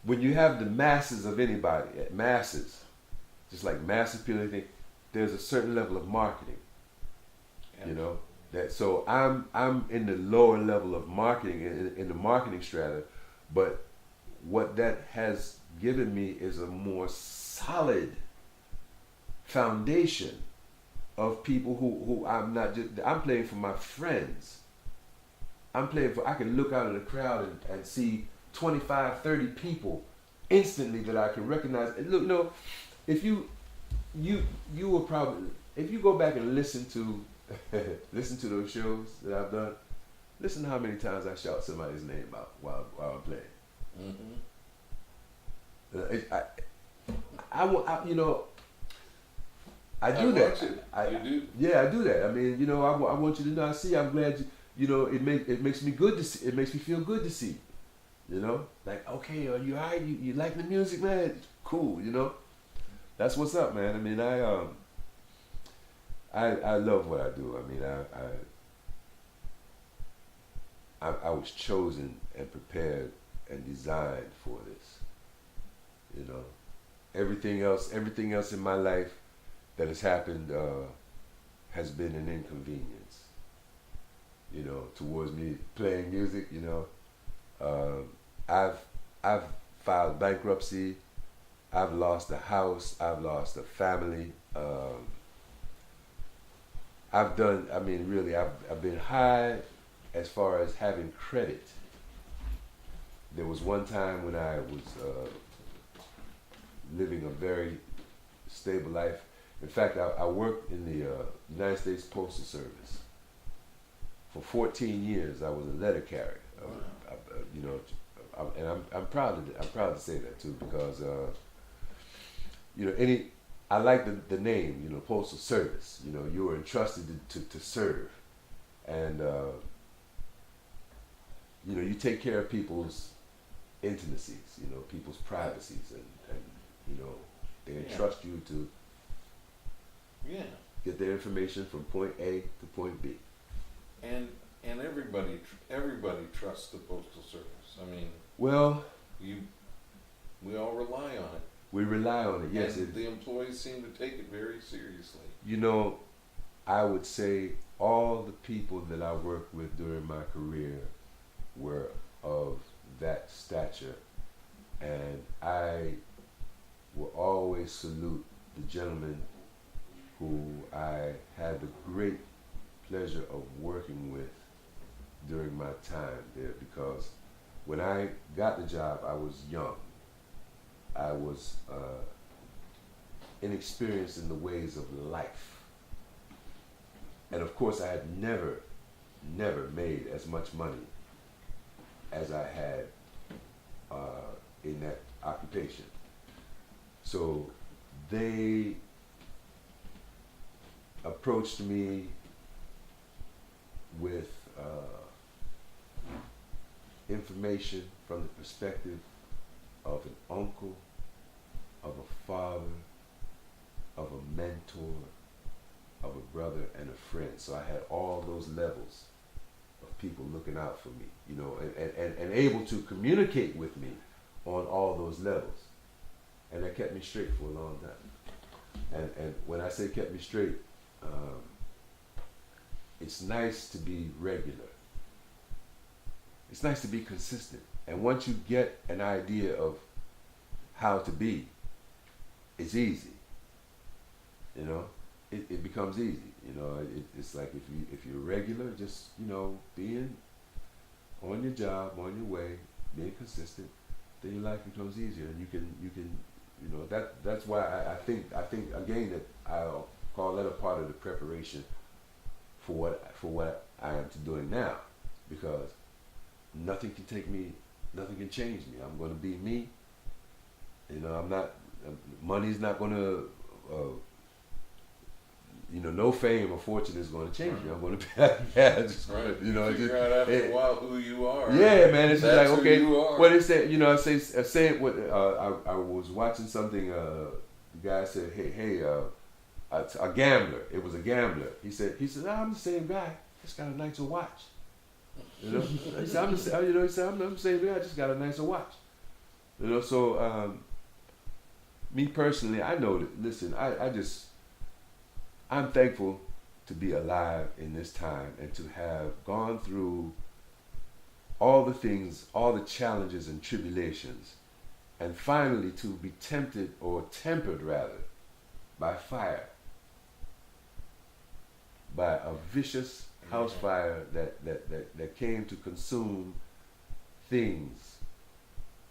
when you have the masses of anybody, masses, just like mass appeal, anything, there's a certain level of marketing. Absolutely. That so I'm in the lower level of marketing in the marketing strata, but what that has given me is a more solid foundation of people who I'm playing for my friends. I can look out at the crowd and see 25, 30 people instantly that I can recognize. And look, if you will probably, if you go back and listen to those shows that I've done, listen to how many times I shout somebody's name out while I'm playing. Mm-hmm. I do that. You do. Yeah, I do that. I mean, I want you to know. I'm glad it makes me good to see. It makes me feel good to see. Like, okay, are you alright? You like the music, man? Cool. That's what's up, man. I mean, I love what I do. I mean, I was chosen and prepared and designed for this. Everything else in my life that has happened has been an inconvenience. Towards me playing music. I've filed bankruptcy. I've lost a house. I've lost a family. I've been high as far as having credit. There was one time when I was living a very stable life. In fact, I worked in the United States Postal Service. For 14 years, I was a letter carrier. I'm proud to say that too, because I like the name, Postal Service. You were entrusted to serve, and you take care of people's intimacies, people's privacies, and they entrust you to get their information from point A to point B. And everybody trusts the Postal Service. I mean, well, we all rely on it. We rely on it. Yes, and the employees seem to take it very seriously. I would say all the people that I worked with during my career were of that stature, and I will always salute the gentlemen who I had the great pleasure of working with during my time there, because when I got the job, I was young. I was inexperienced in the ways of life. And of course, I had never made as much money as I had in that occupation. So they approached me with information from the perspective of an uncle, of a father, of a mentor, of a brother and a friend. So I had all those levels of people looking out for me, you know, and able to communicate with me on all those levels. And that kept me straight for a long time. And when I say kept me straight, it's nice to be regular. It's nice to be consistent. And once you get an idea of how to be, it's easy. You know, it becomes easy. You know, it's like if you're regular, just, you know, being on your job, on your way, being consistent, then your life becomes easier, and you can you know, that's why I think again that I'll call that a part of the preparation for what I am doing now, because nothing can change me. I'm going to be me. You know, I'm not. Money's not going to. You know, no fame or fortune is going to change me. I'm going to be, just, right. You know, figure out after a while who you are. Yeah, man. It's just like, okay, what is that? You know, I say what I was watching something. The guy said, hey, a gambler. It was a gambler. He said, I'm the same guy. Just got a nicer watch. You know, he said, I'm the same guy. I just got a nicer watch. You know, so me personally, I know that. Listen, I'm thankful to be alive in this time and to have gone through all the things, all the challenges and tribulations, and finally to be tempted, or tempered rather, by fire, by a vicious house fire that came to consume things,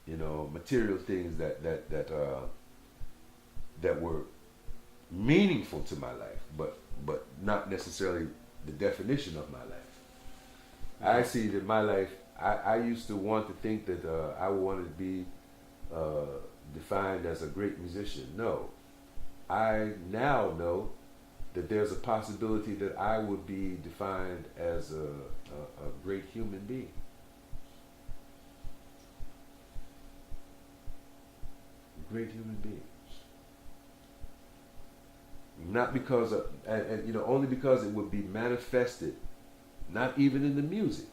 you know, material things that were meaningful to my life, but not necessarily the definition of my life. I see that my life, I used to want to think that I wanted to be defined as a great musician. No. I now know that there's a possibility that I would be defined as a great human being. A great human being. Not because of, and you know, only because it would be manifested, not even in the music,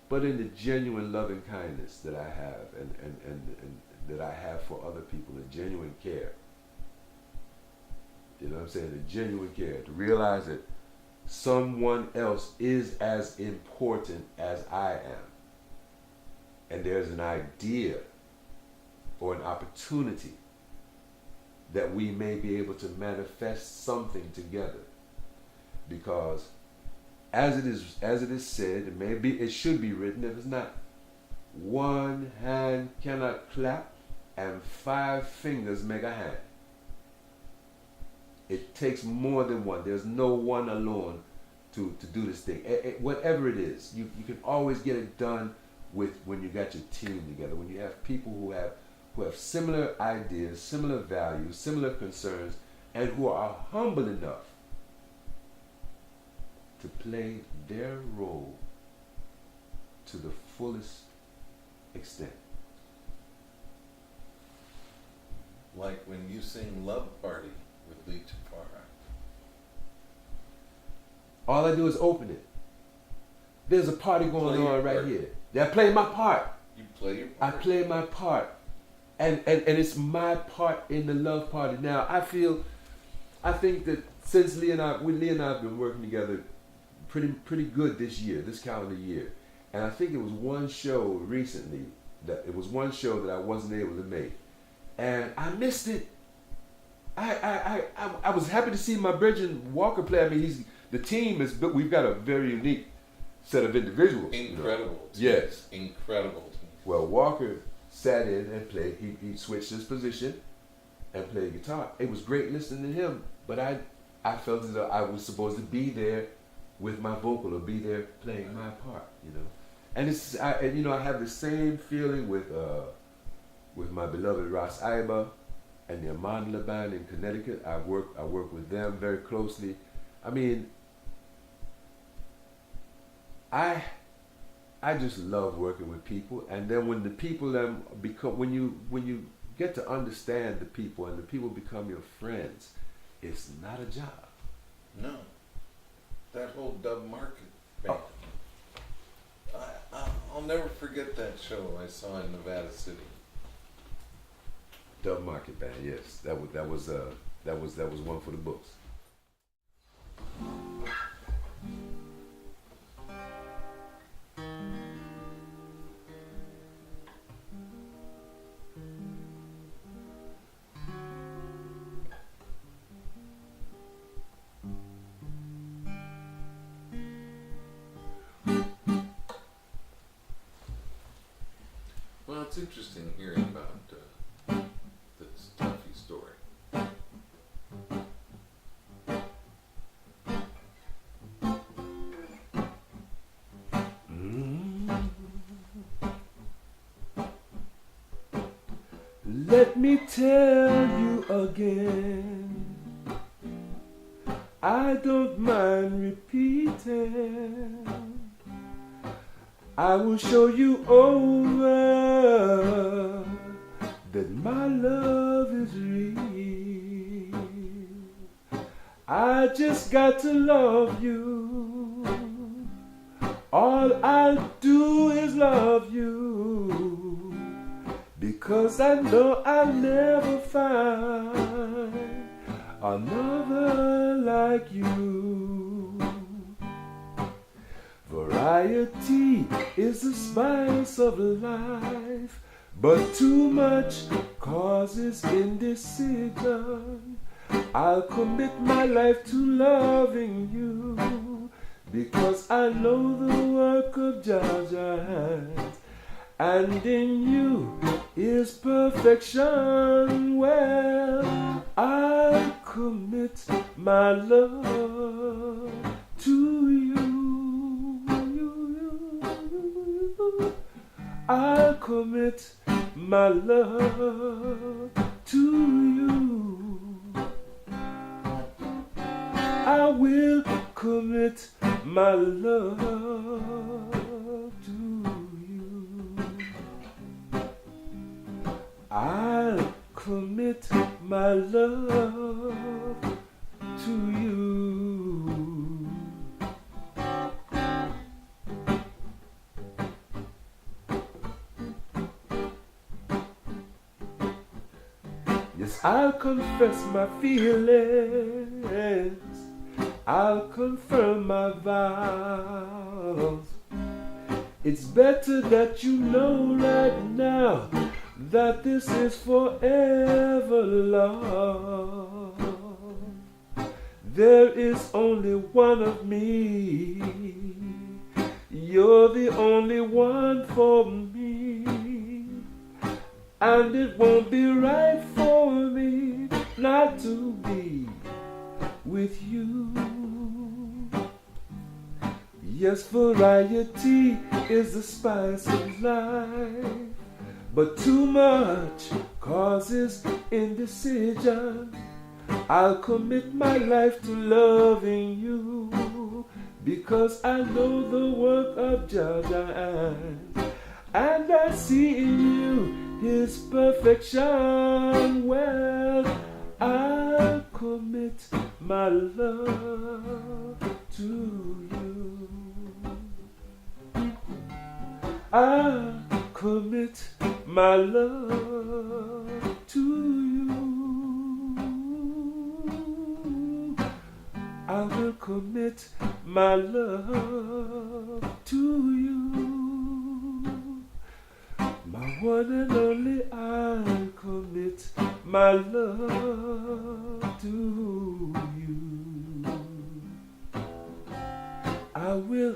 but in the genuine loving kindness that I have and that I have for other people, a genuine care. You know what I'm saying? A genuine care. To realize that someone else is as important as I am. And there's an idea or an opportunity that we may be able to manifest something together. Because as it is said, it should be written, if it's not, one hand cannot clap and 5 fingers make a hand. It takes more than one. There's no one alone to do this thing. Whatever it is, you can always get it done when you got your team together, when you have people who have similar ideas, similar values, similar concerns, and who are humble enough to play their role to the fullest extent. Like when you sing Love Party with Lee Tafara. All I do is open it. There's a party going on right here. I play my part. You play your part. I play my part. And it's my part in the love party. Now, I think that since Lee and I have been working together pretty good this calendar year. And I think it was one show recently that I wasn't able to make. And I missed it. I was happy to see my Bridget Walker play. I mean, the team is built. We've got a very unique set of individuals. Incredible. You know? Yes. Incredible. Well, Walker sat in and played. He switched his position and played guitar. It was great listening to him, but I felt as though I was supposed to be there with my vocal, or be there playing my part, you know. And I have the same feeling with my beloved Ras Iba, and the Amandla Band in Connecticut. I work with them very closely. I mean, I just love working with people, and then when the people become, when you get to understand the people and the people become your friends, it's not a job. No, that whole dub market band. I'll never forget that show I saw in Nevada City. Dub Market Band, yes, that was one for the books. Well, it's interesting hearing about this Tuffy story. Let me tell you again, I don't mind repeating. I will show you over that my love is real. I just got to love you. All I'll do is love you, because I know I'll never find another like you. Variety is the spice of life, but too much causes indecision. I'll commit my life to loving you, because I know the work of Jah's hands, and in you is perfection. Well, I'll commit my love to you. I'll commit my love to you. I will commit my love to you. I'll commit my love to you. Yes, I'll confess my feelings, I'll confirm my vows. It's better that you know right now that this is forever love. There is only one of me, you're the only one for me, and it won't be right for me not to be with you. Yes, variety is the spice of life, but too much causes indecision. I'll commit my life to loving you, because I know the work of Jah's hands, and I see in you His perfection. Well, I'll commit my love to you. I'll commit my love to you. I will commit my love to you. My one and only, I'll commit my love to you. I will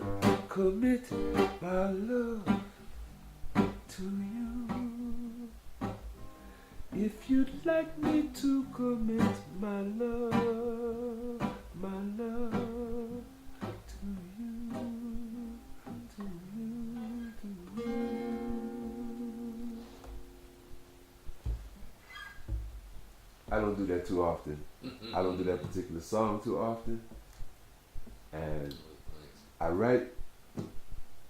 commit my love to you. If you'd like me to commit my love to you, to you, to you. don't do that too often. I don't do that particular song too often. And I write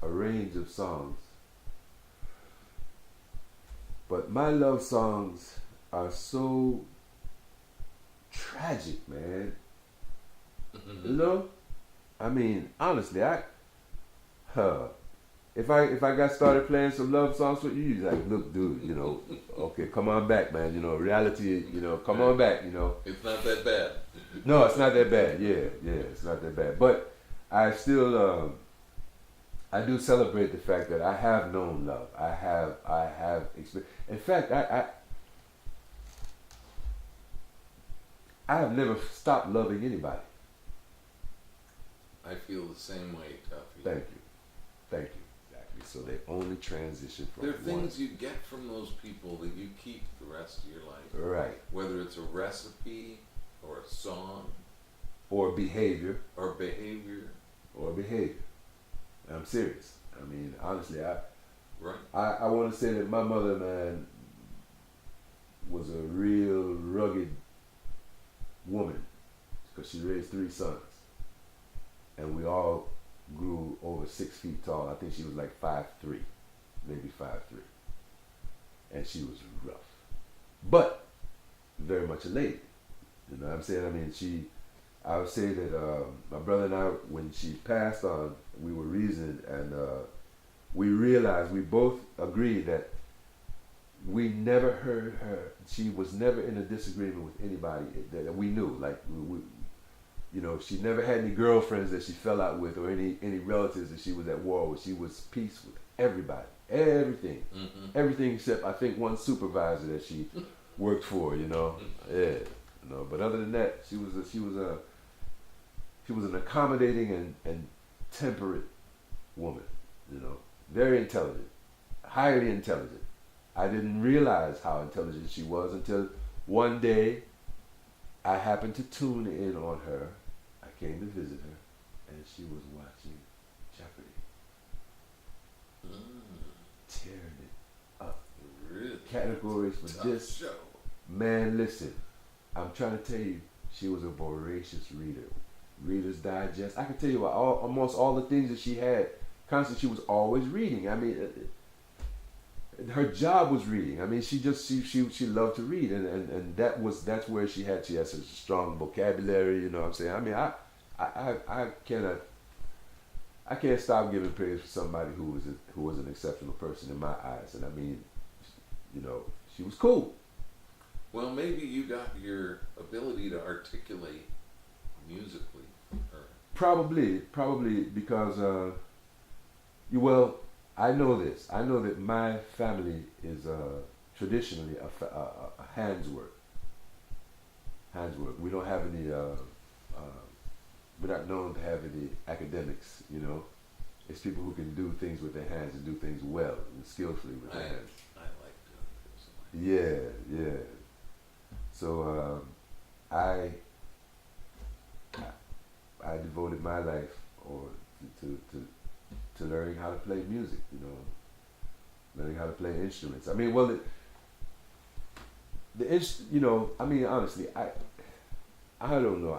a range of songs. But my love songs are so tragic, man. You know? I mean, honestly, if I got started playing some love songs with you, you're like, look, dude, you know, okay, come on back, man. You know, reality, you know, come on back, you know. It's not that bad. No, it's not that bad. Yeah, it's not that bad. But I still, I do celebrate the fact that I have known love. I have experienced. In fact, I have never stopped loving anybody. I feel the same way, Tuff. Thank you. Exactly. So they only transition from there are one. things you get from those people that you keep the rest of your life. Right. Whether it's a recipe or a song. Or behavior. Or behavior. I'm serious. I mean, honestly, Right. I want to say that my mother, man, was a real rugged woman because she raised 3 sons. And we all grew over 6 feet tall. I think she was like 5'3", maybe 5'3". And she was rough. But very much a lady. You know what I'm saying? I mean, I would say that my brother and I, when she passed on, we were reasoning, and we realized, we both agreed that we never heard her, she was never in a disagreement with anybody that we knew. Like, you know, she never had any girlfriends that she fell out with or any relatives that she was at war with. She was peace with everybody, everything. Everything except, I think, one supervisor that she worked for, you know. Yeah. You know, but other than that, she was an accommodating and temperate woman, you know, very intelligent, highly intelligent. I didn't realize how intelligent she was until one day I happened to tune in on her. I came to visit her, and she was watching Jeopardy. Tearing it up. Really? Categories for Tough this. show. Man, listen, I'm trying to tell you, she was a voracious reader. Reader's Digest. I can tell you about almost all the things that she had. Constantly, she was always reading. I mean, her job was reading. I mean, she loved to read, and that's where she had such a strong vocabulary. You know what I'm saying? I mean, I can't stop giving praise for somebody who was an exceptional person in my eyes. And I mean, you know, she was cool. Well, maybe you got your ability to articulate musically. Probably because I know this. I know that my family is traditionally a hands work. We don't have any. We're not known to have any academics. You know, it's people who can do things with their hands and do things well and skillfully with their hands. I like doing things. Yeah. So I devoted my life to learning how to play music, you know, learning how to play instruments. I mean, well, you know, I mean, honestly, I don't know.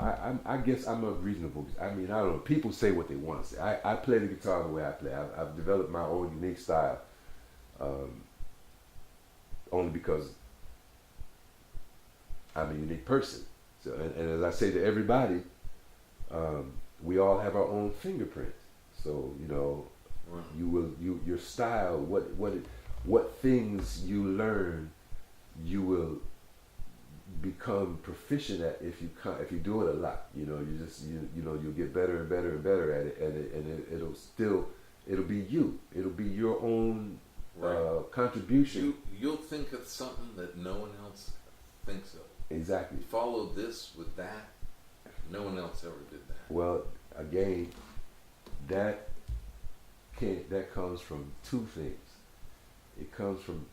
I guess I'm a reasonable. I mean, I don't know. People say what they want to say. I play the guitar the way I play. I've developed my own unique style, only because I'm a unique person. So, and as I say to everybody, we all have our own fingerprint. So, you know, your style, what things you learn, you will become proficient at if you do it a lot. You know, you'll get better and better and better at it, and it'll be you. It'll be your own contribution. You'll think of something that no one else thinks of. Exactly. Follow this with that. No one else ever did that. Well, again, that comes from 2 things. It comes from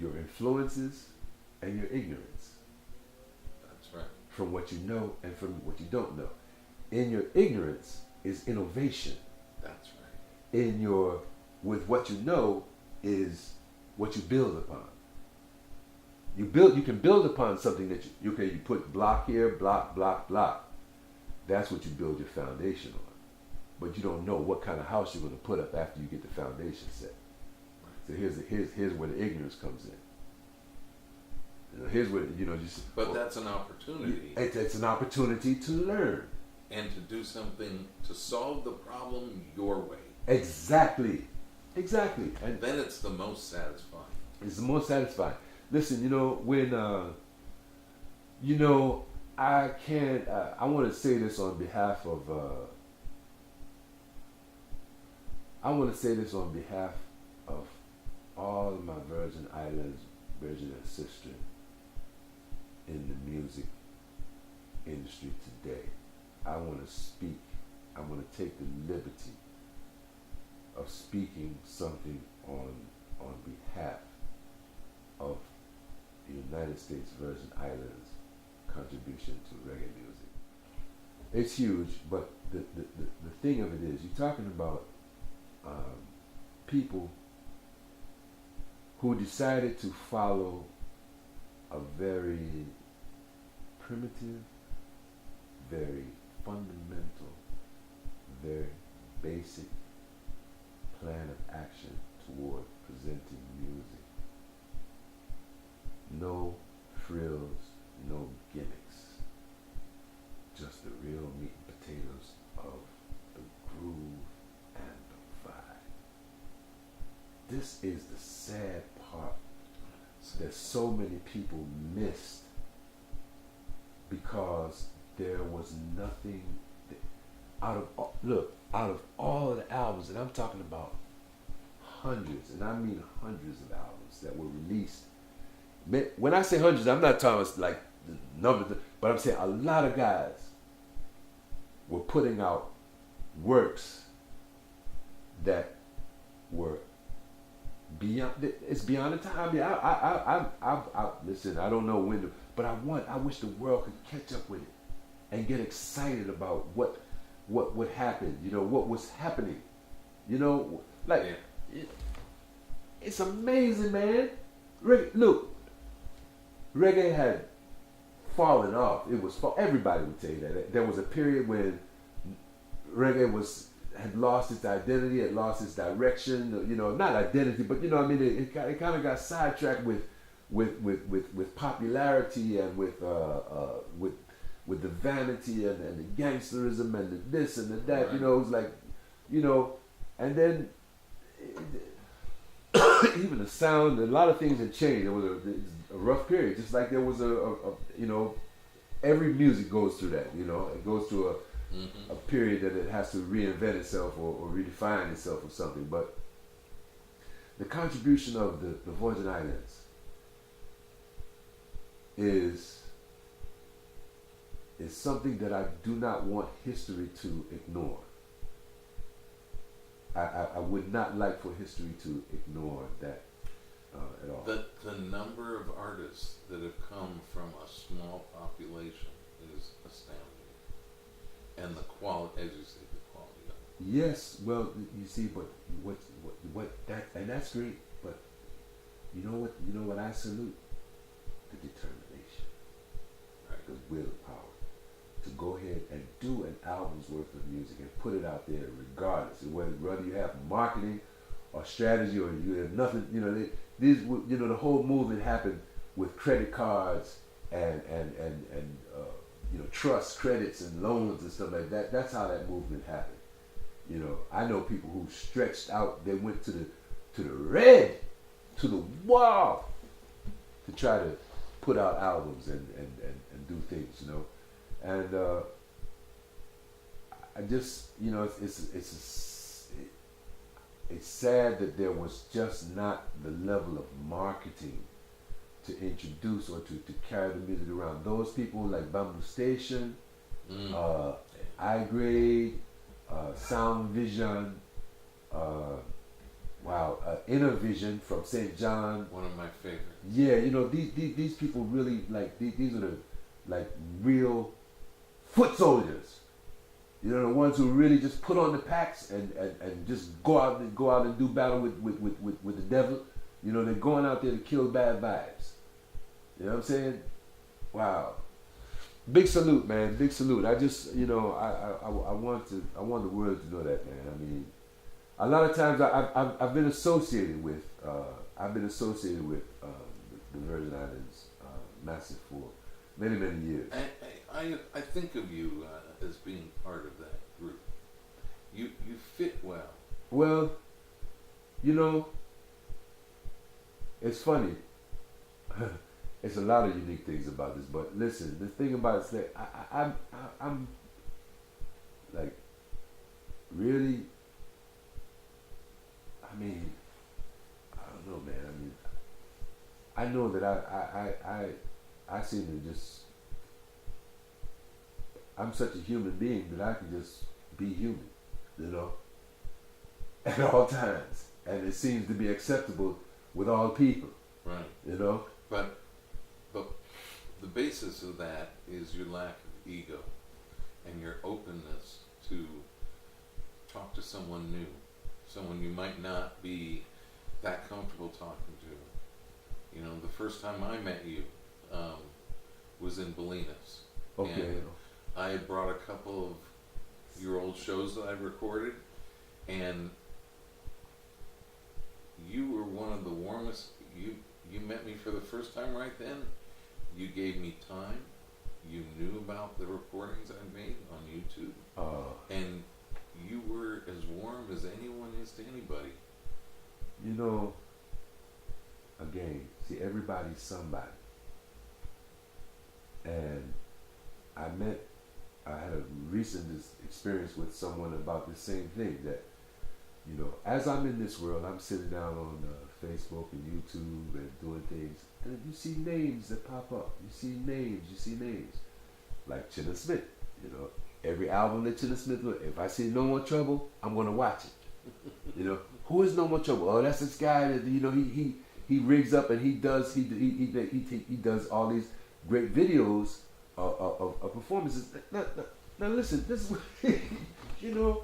your influences and your ignorance. That's right. From what you know and from what you don't know. In your ignorance is innovation. That's right. With what you know is what you build upon. You can build upon something that you put block here, block, block, block. That's what you build your foundation on. But you don't know what kind of house you're going to put up after you get the foundation set. So here's where the ignorance comes in. Here's where just. But that's an opportunity. It's an opportunity to learn and to do something to solve the problem your way. Exactly. And then it's the most satisfying. It's the most satisfying. Listen, when I can't. I want to say this on behalf of. I want to say this on behalf of all of my Virgin Islands, Virgin and sister in the music industry today. I want to speak. I want to take the liberty of speaking something on behalf of the United States Virgin Islands contribution to reggae music. It's huge, but the thing of it is, you're talking about people who decided to follow a very primitive, very fundamental, very basic plan of action toward presenting music. No frills, no gimmicks. Just the real meat and potatoes of the groove and the vibe. This is the sad part that so many people missed because there was nothing out of all of the albums, and I'm talking about hundreds, and I mean hundreds of albums that were released. When I say hundreds, I'm not talking about like the numbers, but I'm saying a lot of guys were putting out works that were beyond. It's beyond the time. I mean, I listen. I don't know when, but I wish the world could catch up with it and get excited about what happened. What was happening. It's amazing, man. Look, reggae had fallen off. Everybody would tell you that. There was a period when reggae had lost its identity, had lost its direction. Not identity, but it kind of got sidetracked with popularity and with the vanity and the gangsterism and the this and the that. Right. It was like, and then even the sound, a lot of things had changed. There was a rough period, just like there was every music goes through that. It goes through a period that it has to reinvent itself or redefine itself or something. But the contribution of the Virgin Islands is something that I do not want history to ignore. I would not like for history to ignore that at all. The number of artists that have come from a small population is astounding. And the quality, as you say, the quality of it. Yes, well, you see, but what that, and that's great, but you know what I salute? The determination. Right. The willpower to go ahead and do an album's worth of music and put it out there regardless of whether you have marketing or strategy or you have nothing. The whole movement happened with credit cards and trust credits and loans and stuff like that. That's how that movement happened. I know people who stretched out. They went to the wall to try to put out albums and do things. And I just, it's sad that there was just not the level of marketing to introduce or to carry the music around. Those people like Bamboo Station, I-Grade, Sound Vision, Inner Vision from St. John. One of my favorites. Yeah, these people really these are the real foot soldiers. The ones who really just put on the packs and just go out and do battle with the devil. They're going out there to kill bad vibes. You know what I'm saying? Wow. Big salute, man. Big salute. I just, you know, I want the world to know that, man. I mean, a lot of times I've been associated with the Virgin Islands massive for many years. I think of you as being part of that group. You fit well. Well, you know, it's funny. It's a lot of unique things about this, but listen, the thing about it is that I'm like really. I mean, I don't know, man. I mean, I know that I seem to just. I'm such a human being that I can just be human, you know, at all times, and it seems to be acceptable with all people, Right. you know. But the basis of that is your lack of ego and your openness to talk to someone new, someone you might not be that comfortable talking to. You know, the first time I met you was in Bolinas. Okay. And I had brought a couple of your old shows that I'd recorded, and you were one of the warmest. You met me for the first time right then. You gave me time. You knew about the recordings I made on YouTube. And you were as warm as anyone is to anybody. You know, again, see, everybody's somebody. And I had a recent experience with someone about the same thing, that, you know, as I'm in this world, I'm sitting down on Facebook and YouTube and doing things, and you see names that pop up. You see names. Like Chilla Smith, you know, every album that Chilla Smith, if I see No More Trouble, I'm going to watch it. You know, who is No More Trouble? Oh, that's this guy that, you know, he rigs up and he does all these great videos of performances. Now listen, this is, you know,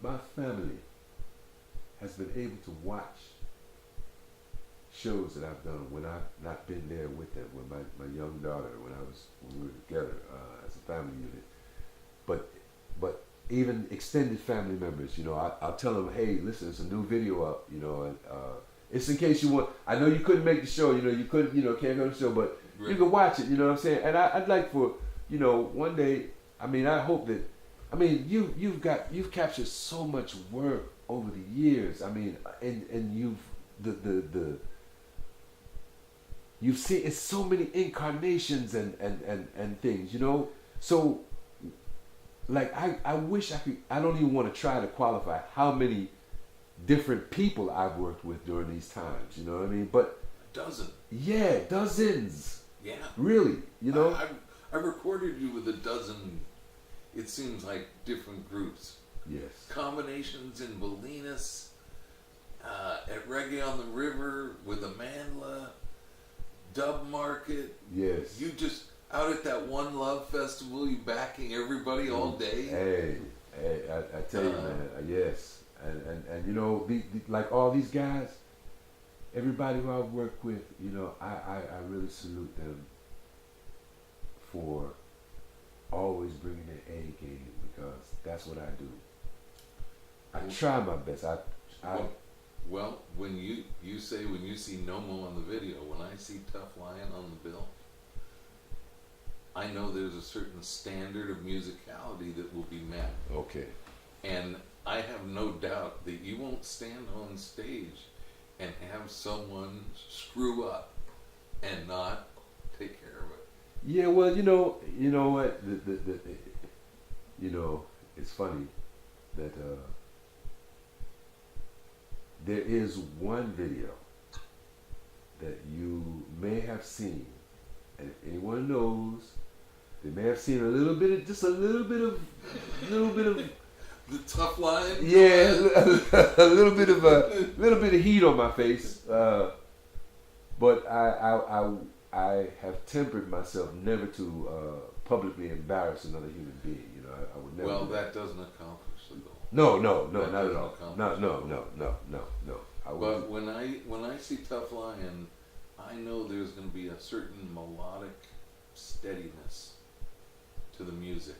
my family has been able to watch shows that I've done when I've not been there with them, with my young daughter, when we were together as a family unit. But even extended family members, you know, I'll tell them, hey, listen, there's a new video up, you know, and it's in case you want. I know you couldn't make the show, you know, you couldn't, you know, can't go to the show, but you can watch it, you know what I'm saying? And I'd like for, you know, one day, I mean, I hope that, I mean, you've captured so much work over the years. I mean, and you've seen it's so many incarnations and things, you know. So, like, I wish I could. I don't even want to try to qualify how many different people I've worked with during these times. You know what I mean? But yeah, dozens. Yeah. Really, you know. I recorded you with a dozen. It seems like different groups. Yes. Combinations in Bolinas, at Reggae on the River with Amandla, Dub Market. Yes. You just out at that One Love Festival, you backing everybody all day. Hey, I tell you, man. Yes, and you know, like all these guys, everybody who I've worked with, you know, I really salute them for always bringing their A game, because that's what I do. I try my best. Well, when you say when you see Nomo on the video, when I see Tuff Lion on the bill, I know there's a certain standard of musicality that will be met. Okay. And I have no doubt that you won't stand on stage and have someone screw up and not take care of it. Yeah, well, you know what, you know, it's funny that there is one video that you may have seen, and if anyone knows, they may have seen a little bit of The Tuff Lion. yeah, a little bit of heat on my face, but I have tempered myself never to publicly embarrass another human being. You know, I would never. Well, do that doesn't accomplish the goal. No, That not at doesn't all. accomplish No, the no, goal. no. I But wouldn't. when I see Tough Lion, I know there's going to be a certain melodic steadiness to the music.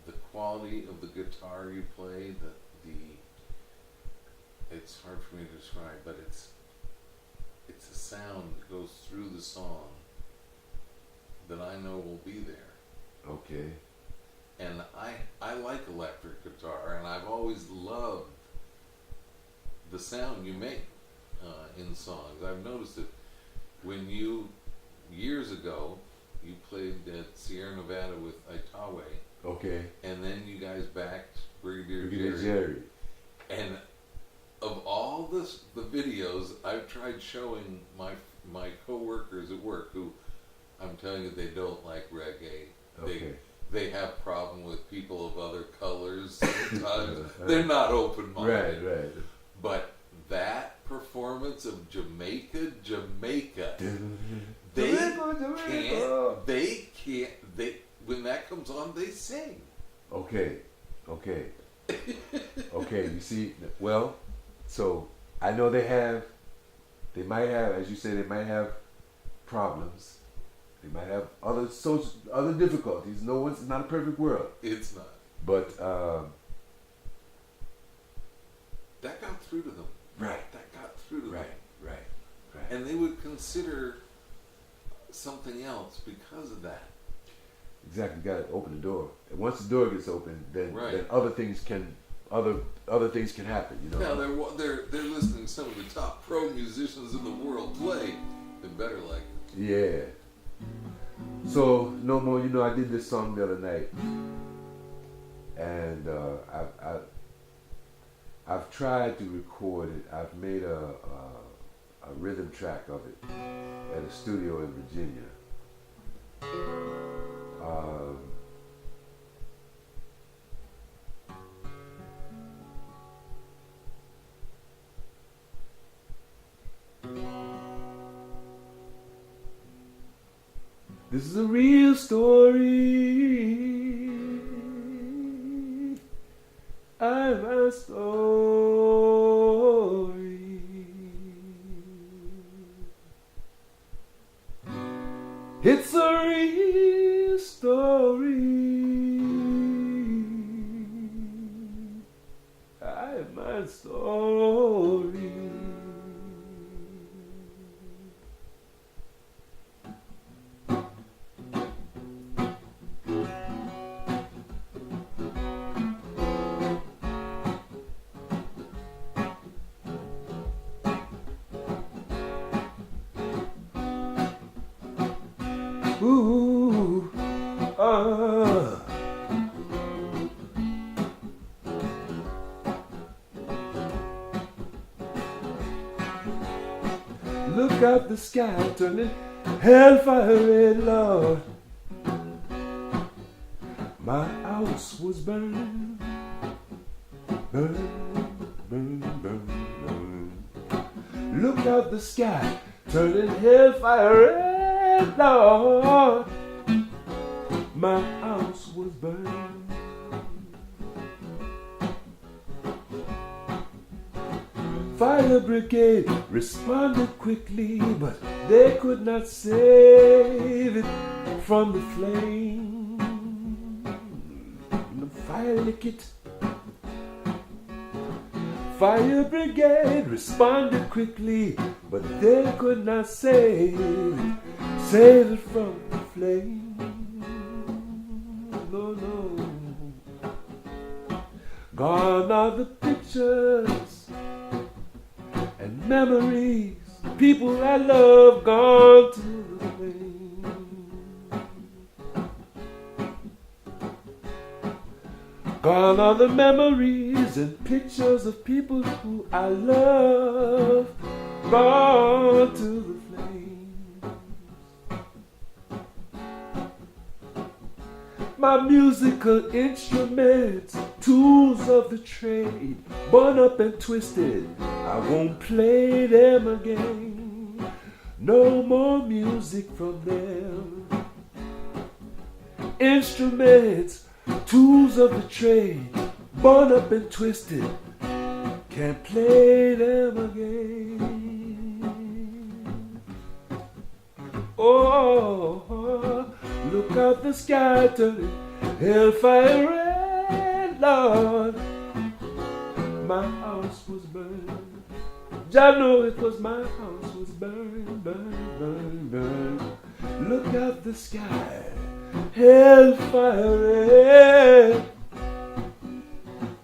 The quality of the guitar you play, it's hard for me to describe, but it's a sound that goes through the song that I know will be there. Okay. And I like electric guitar, and I've always loved the sound you make in songs. I've noticed it when years ago, you played at Sierra Nevada with Itawe, Okay. and then you guys backed Brigadier Brigadier Jerry. Jerry. And of all the videos I've tried showing my coworkers at work, who I'm telling you they don't like reggae. Okay. They have problem with people of other colors sometimes. They're not open-minded. Right. But that performance of Jamaica, they can't, when that comes on, they sing. Okay. You see, well, so I know they might have, as you say, they might have problems. They might have other difficulties. It's not a perfect world. It's not. But that got through to them. Right. That got through to them. Right. And they would consider something else because of that. Exactly. Got to open the door. And once the door gets open, then Right. other things can happen. You know. Now they're listening to some of the top pro musicians in the world play. They better like it. Yeah. So Nomo, you know, I did this song the other night, and I've tried to record it. I've made a rhythm track of it at a studio in Virginia. This is a real story. I'm a story. It's a real story. I'm a story. Ooh, Look up the sky, turning hellfire red, Lord. My house was burning, burning. Look up the sky, turning hellfire red, Lord. My house was burning. Fire brigade responded quickly, but they could not save it from the flame. The fire licked it. Fire brigade responded quickly, but they could not save it from the flame. No. Gone are the pictures and memories, people I love gone to the flame. Gone are the memories and pictures of people who I love gone to the flames. My musical instruments, tools of the trade, bun up and twisted, I won't play them again. No more music from them. Instruments, tools of the trade, burned up and twisted, can't play them again. Oh, look out the sky, turning hellfire red, Lord. My house was burned. I know it was my house was burned, burned, burned, burned. Look out the sky, hellfire red.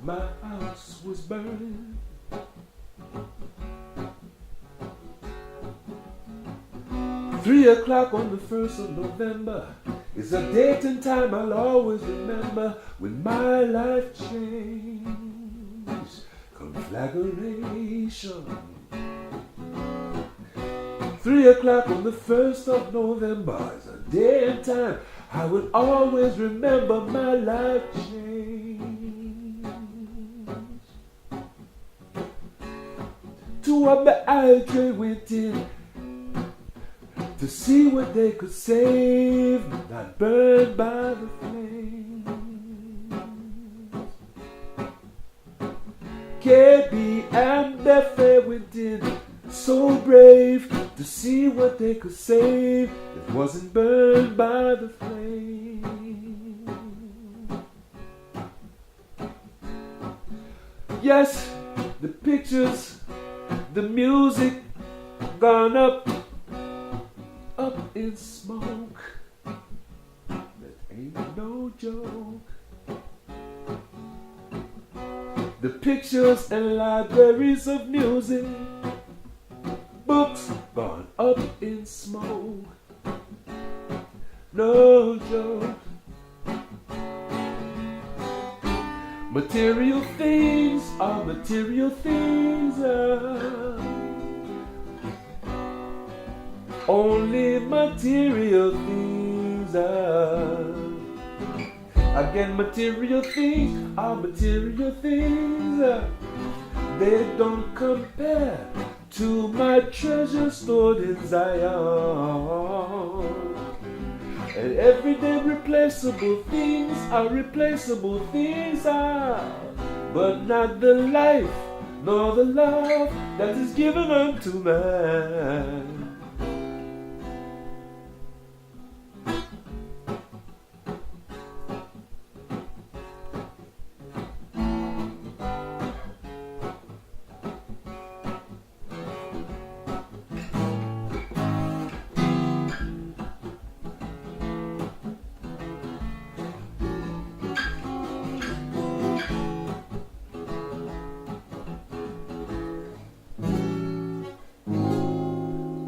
My house was burned. 3 o'clock on the 1st of November is a date and time I'll always remember when my life changed. Conflagration. 3 o'clock on the 1st of November is a day and time I would always remember my life changed. 2 of the I went in to see what they could save, not burned by the flames. KB and Beffy went in, so brave, to see what they could save that wasn't burned by the flames. Yes, the pictures, the music, gone up in smoke. That ain't no joke. The pictures and libraries of music, books gone up in smoke. No joke. Material things are material things. Only material things are. Again, material things are material things. They don't compare to my treasure stored in Zion. And everyday replaceable things are replaceable things are, but not the life nor the love that is given unto man.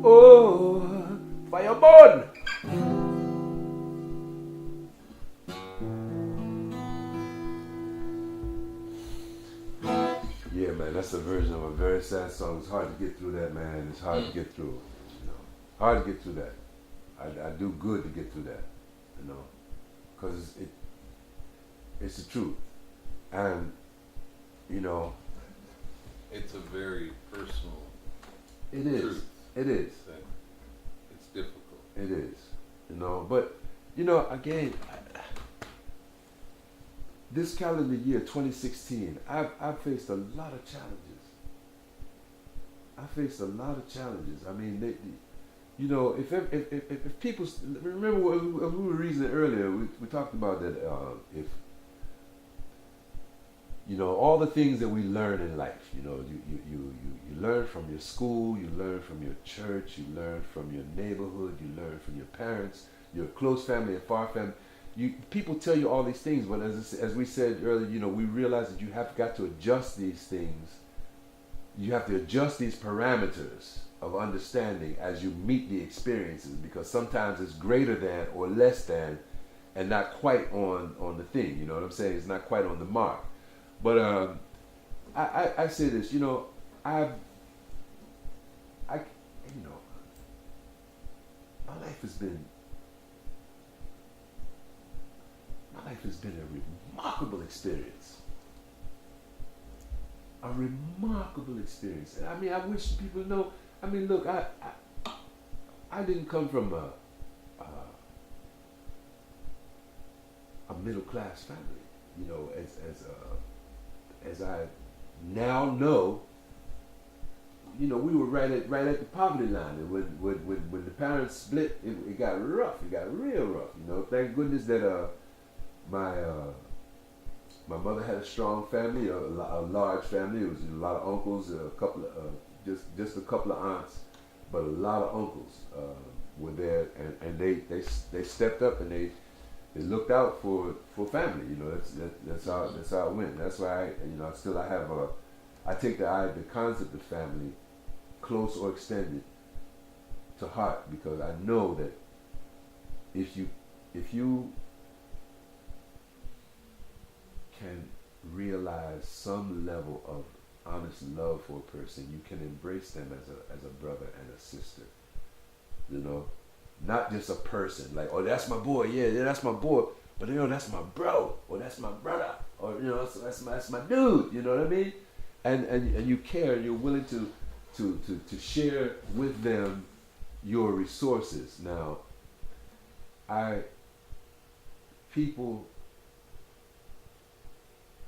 Oh, fireborn! Yeah, man, that's a version of a very sad song. It's hard to get through that, man. It's hard to get through. You know, hard to get through that. I do good to get through that, you know, because it's the truth, and you know, It's a very personal it is. truth. It is. That it's difficult. It is, you know, but, you know, again, this calendar year, 2016, I've faced a lot of challenges. I faced a lot of challenges. I mean, you know, if people, remember what we were reasoning earlier, we talked about that if, you know, all the things that we learn in life, you know, you learn from your school, you learn from your church, you learn from your neighborhood, you learn from your parents, your close family and far family. People tell you all these things, but as we said earlier, you know, we realize that you have got to adjust these things. You have to adjust these parameters of understanding as you meet the experiences, because sometimes it's greater than or less than and not quite on the thing, you know what I'm saying? It's not quite on the mark. But I say this, you know, you know, my life has been a remarkable experience. A remarkable experience. And I mean, I wish people know. I mean, look, I a middle class family. You know, as I now know, you know, we were right at the poverty line, and when the parents split, it got rough. It got real rough. You know, thank goodness that my my mother had a strong family, a large family. It was a lot of uncles, a couple of just a couple of aunts, but a lot of uncles were there, and they stepped up and they looked out for family. You know, that's how it went. That's why I take the concept of family, close or extended, to heart, because I know that if you can realize some level of honest love for a person, you can embrace them as a brother and a sister. You know, not just a person like, oh, that's my boy, yeah, that's my boy, but you know, that's my bro, or that's my brother, or you know, that's my dude. You know what I mean? And you care, and you're willing to share with them your resources. Now, people,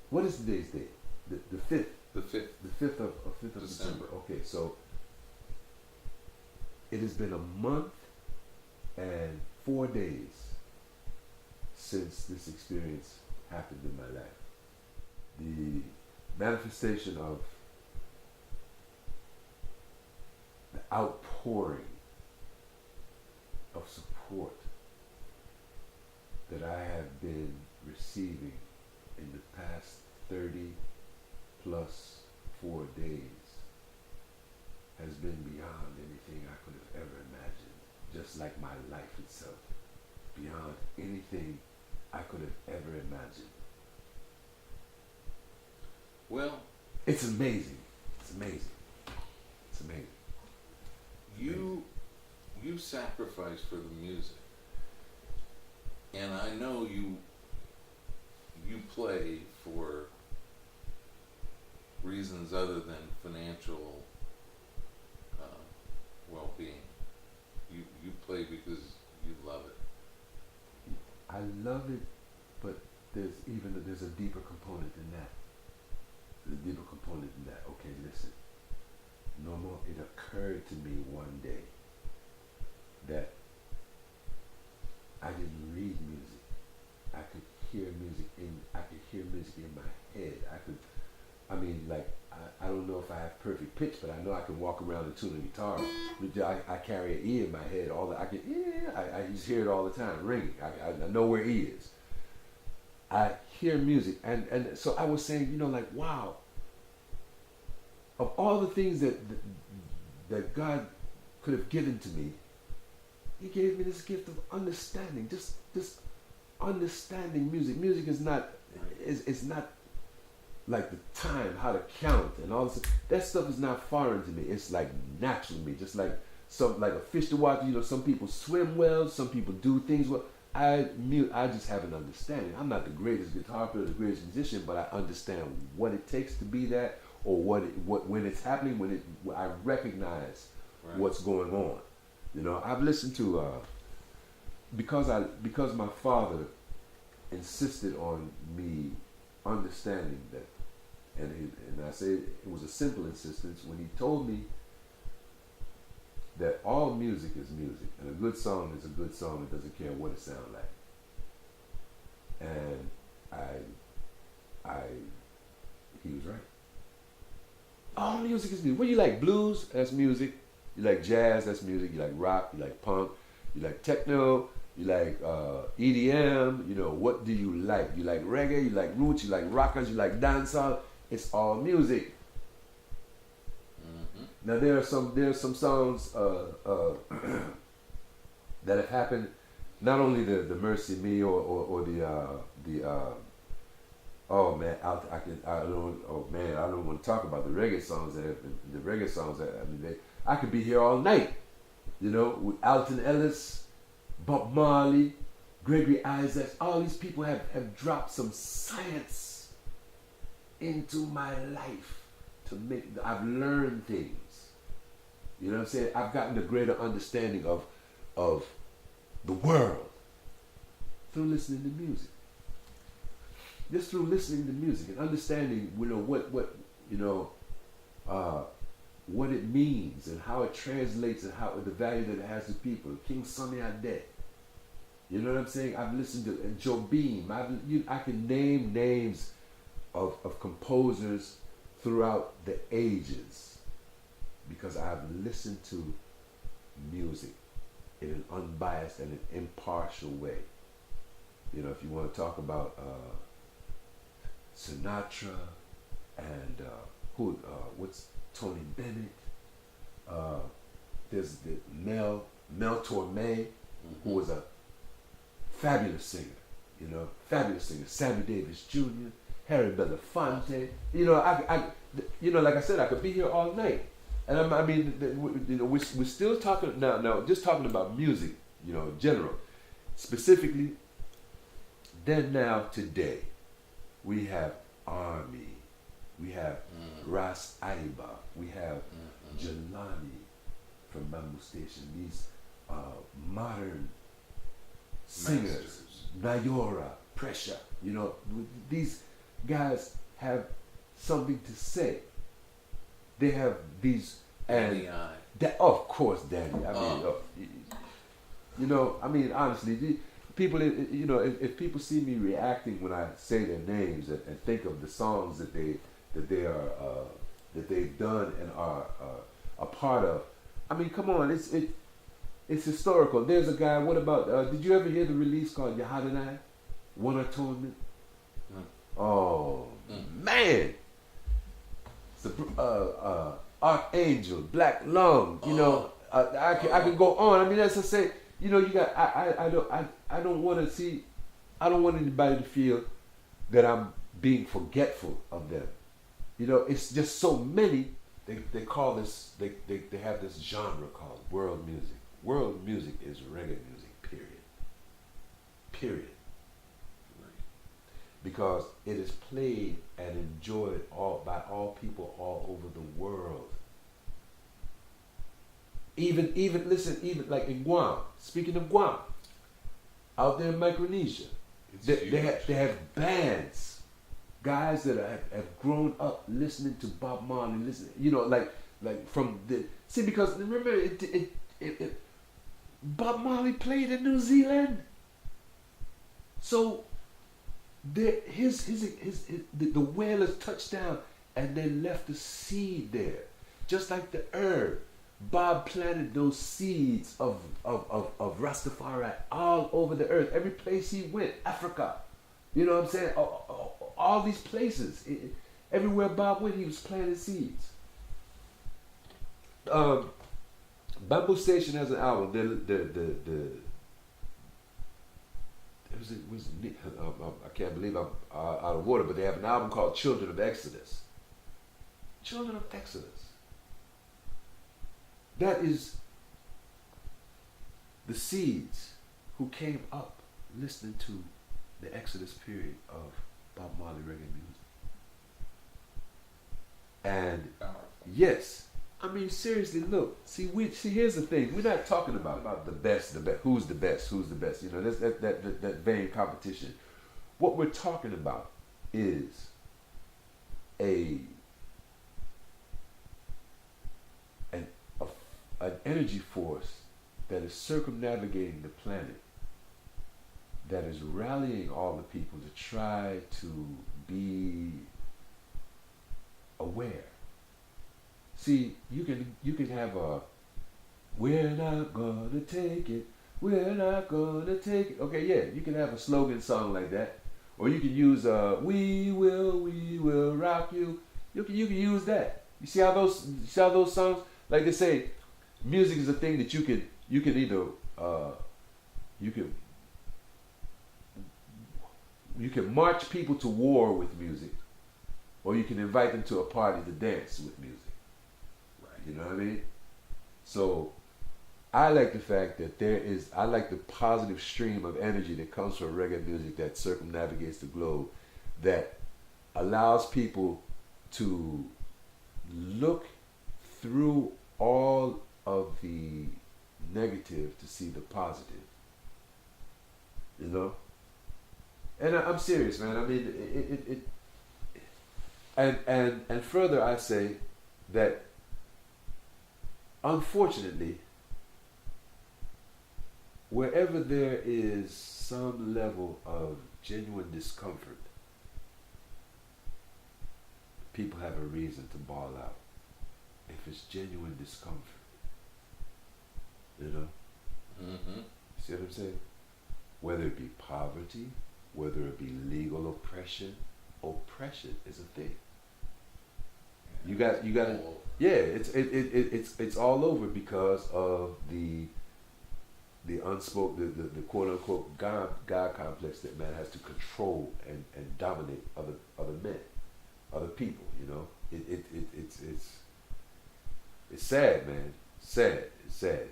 what is today's date? The 5th. The 5th. The 5th of December. Okay, so it has been a month and 4 days since this experience happened in my life. The manifestation of the outpouring of support that I have been receiving in the past 30 plus 4 days has been beyond anything I could have ever imagined. Just like my life itself, beyond anything I could have ever imagined. Well, it's amazing. It's amazing. It's amazing. You sacrifice for the music, and I know you play for reasons other than financial well-being. You play because you love it. I love it, but there's a deeper component than that. There's a deeper component than that. Okay, listen. Nomo, it occurred to me one day that I didn't read music. I could hear music in my head. I don't know if I have perfect pitch, but I know I can walk around and tune a guitar. I carry an E in my head. I just hear it all the time, ringing. I know where E is. I hear music, and so I was saying, you know, like, wow. Of all the things that God could have given to me, He gave me this gift of understanding. Just understanding music. Music is not, it's not like the time, how to count and all this. That stuff is not foreign to me. It's like natural to me. Just like a fish to water. You know, some people swim well, some people do things well. I just have an understanding. I'm not the greatest guitar player, the greatest musician, but I understand what it takes to be that, or when it's happening, when I recognize what's going on. You know, I've listened to because my father insisted on me understanding that, and I say it was a simple insistence when he told me that all music is music, and a good song is a good song. It doesn't care what it sounds like. And he was right. All music is music. What do you like? Blues? That's music. You like jazz? That's music. You like rock? You like punk? You like techno? You like EDM? You know, what do you like? You like reggae? You like roots? You like rockers? You like dancehall? It's all music. Now there are some songs that have happened. Not only the Mercy Me or the oh man, I don't want to talk about the reggae songs that have been, the reggae songs that I could be here all night. You know, with Alton Ellis, Bob Marley, Gregory Isaacs. All these people have dropped some science into my life to make. I've learned things. You know what I'm saying? I've gotten a greater understanding of the world through listening to music. just through listening to music and understanding, what you know, what it means and how it translates and how the value that it has to people. King Sunny Ade. You know what I'm saying? I've listened to Joe Beam. I can name names of composers throughout the ages because I've listened to music in an unbiased and an impartial way. You know, if you want to talk about Sinatra and what's Tony Bennett? There's the Mel Torme, who was a fabulous singer. You know, fabulous singer. Sammy Davis Jr., Harry Belafonte. You know, like I said, I could be here all night. And we're still talking now, just talking about music, you know, in general. Specifically, then now today, we have Army, we have Ras Aiba, we have Jelani from Bamboo Station. These modern singers, Nayora, Pressure. You know, these guys have something to say. They have these, and of course, Danny. Honestly, people. You know, if people see me reacting when I say their names and think of the songs that they've done and are a part of, I mean, come on, it's historical. There's a guy. What about? Did you ever hear the release called Yahadinai? One Atonement. Oh man. Archangel, Black Lung, you know, I can go on. I mean, as I say, you know, you got. I don't want anybody to feel that I'm being forgetful of them. You know, it's just so many. They call this. They have this genre called world music. World music is reggae music. Period. Because it is played and enjoyed by all people all over the world. Even like in Guam. Speaking of Guam, out there in Micronesia, they have bands, guys that have grown up listening to Bob Marley, you know, like from the because remember Bob Marley played in New Zealand, so. The whalers touched down and they left a seed there, just like the herb. Bob planted those seeds of Rastafari all over the earth. Every place he went, Africa, you know what I'm saying? All these places, everywhere Bob went, he was planting seeds. Bamboo Station has an album. I can't believe I'm out of order, but they have an album called Children of Exodus. Children of Exodus. That is the seeds who came up listening to the Exodus period of Bob Marley reggae music. And yes, I mean, seriously, look. See, here's the thing. We're not talking about the best. Who's the best? You know, that vain competition. What we're talking about is an energy force that is circumnavigating the planet, that is rallying all the people to try to be aware. See, you can have a "We're not gonna take it, we're not gonna take it." Okay, yeah, you can have a slogan song like that, or you can use we will rock you." You can use that. You see how those songs, like they say, music is a thing that you can either you can march people to war with music, or you can invite them to a party to dance with music. You know what I mean? So I like the fact that I like the positive stream of energy that comes from reggae music that circumnavigates the globe, that allows people to look through all of the negative to see the positive. You know? And I'm serious, man. I mean, and further, I say that unfortunately, wherever there is some level of genuine discomfort, people have a reason to bawl out. If it's genuine discomfort, you know. Mm-hmm. See what I'm saying? Whether it be poverty, whether it be legal oppression is a thing. You got to, yeah. It's all over because of the unspoken, the quote unquote God complex that man has to control and dominate other men, other people. You know, it's sad, man. Sad. It's sad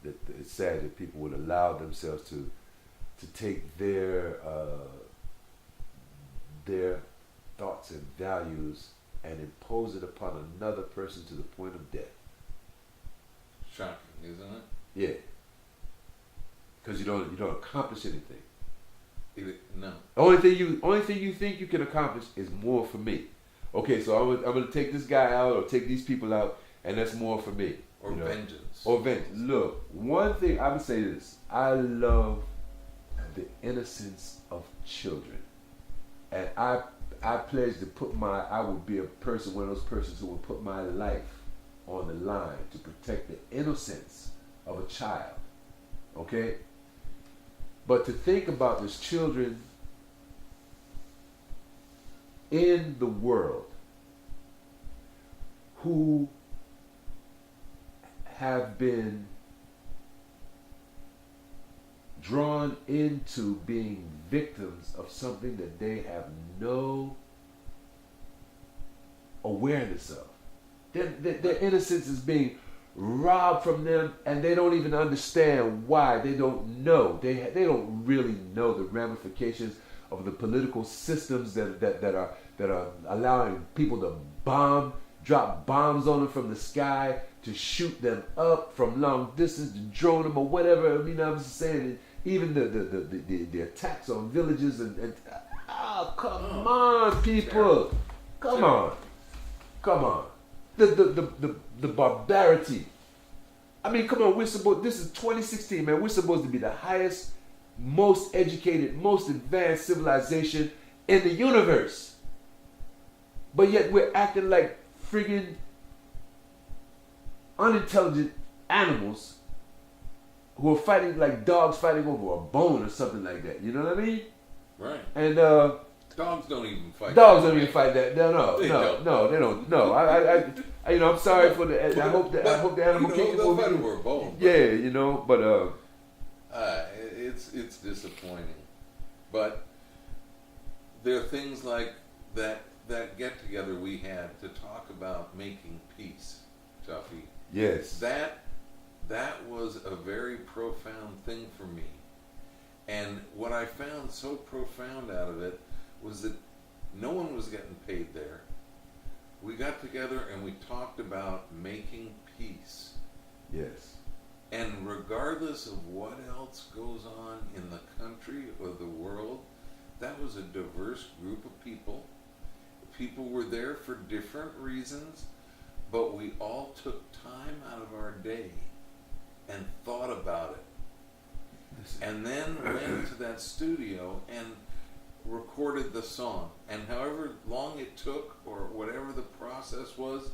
that it's sad that people would allow themselves to take their thoughts and values and impose it upon another person to the point of death. Shocking, isn't it? Yeah. Because you don't accomplish anything. No. Only thing you think you can accomplish is more for me. Okay, so I'm gonna take this guy out or take these people out, and that's more for me. Or vengeance. Or vengeance. Look, one thing I would say this: I love the innocence of children, and I pledge to I would be one of those persons who would put my life on the line to protect the innocence of a child. Okay? But to think about these children in the world who have been drawn into being victims of something that they have no awareness of. Their innocence is being robbed from them, and they don't even understand why. They don't know. They don't really know the ramifications of the political systems that are allowing people to drop bombs on them from the sky, to shoot them up from long distance, to drone them or whatever. I mean, I'm just saying, even the attacks on villages and come on, people, come on, the barbarity. I mean, come on, this is 2016, man. We're supposed to be the highest, most educated, most advanced civilization in the universe, but yet we're acting like friggin' unintelligent animals who are fighting like dogs fighting over a bone or something like that. You know what I mean? Right. And dogs don't even fight. Dogs don't even fight that. No, they don't. No. I'm sorry for the. I hope the animal kingdom they'll will fight be. over a bone. Yeah, but it's disappointing, but there are things like that get together we had to talk about making peace, Tuffy. Yes. That was a very profound thing for me. And what I found so profound out of it was that no one was getting paid there. We got together and we talked about making peace. Yes. And regardless of what else goes on in the country or the world, that was a diverse group of people. People were there for different reasons, but we all took time out of our day and thought about it. And then went to that studio and recorded the song. And however long it took, or whatever the process was,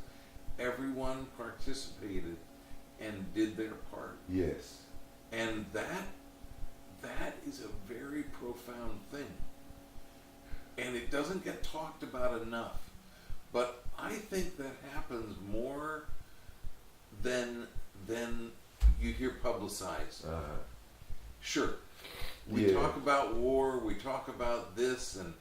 everyone participated and did their part. Yes. And that is a very profound thing. And it doesn't get talked about enough. But I think that happens more than you hear publicized. Sure. We talk about war, we talk about this, and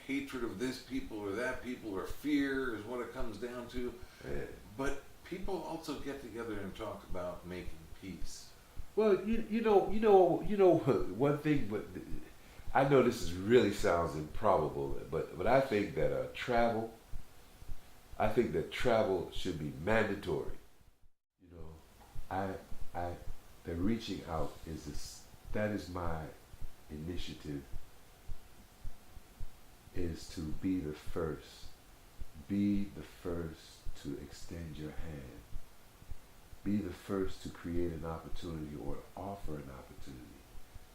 hatred of this people or that people, or fear is what it comes down to. Yeah. But people also get together and talk about making peace. Well, you know one thing, but I know this really sounds improbable, but I think that travel should be mandatory. The reaching out that is my initiative is to be the first. Be the first to extend your hand. Be the first to create an opportunity or offer an opportunity.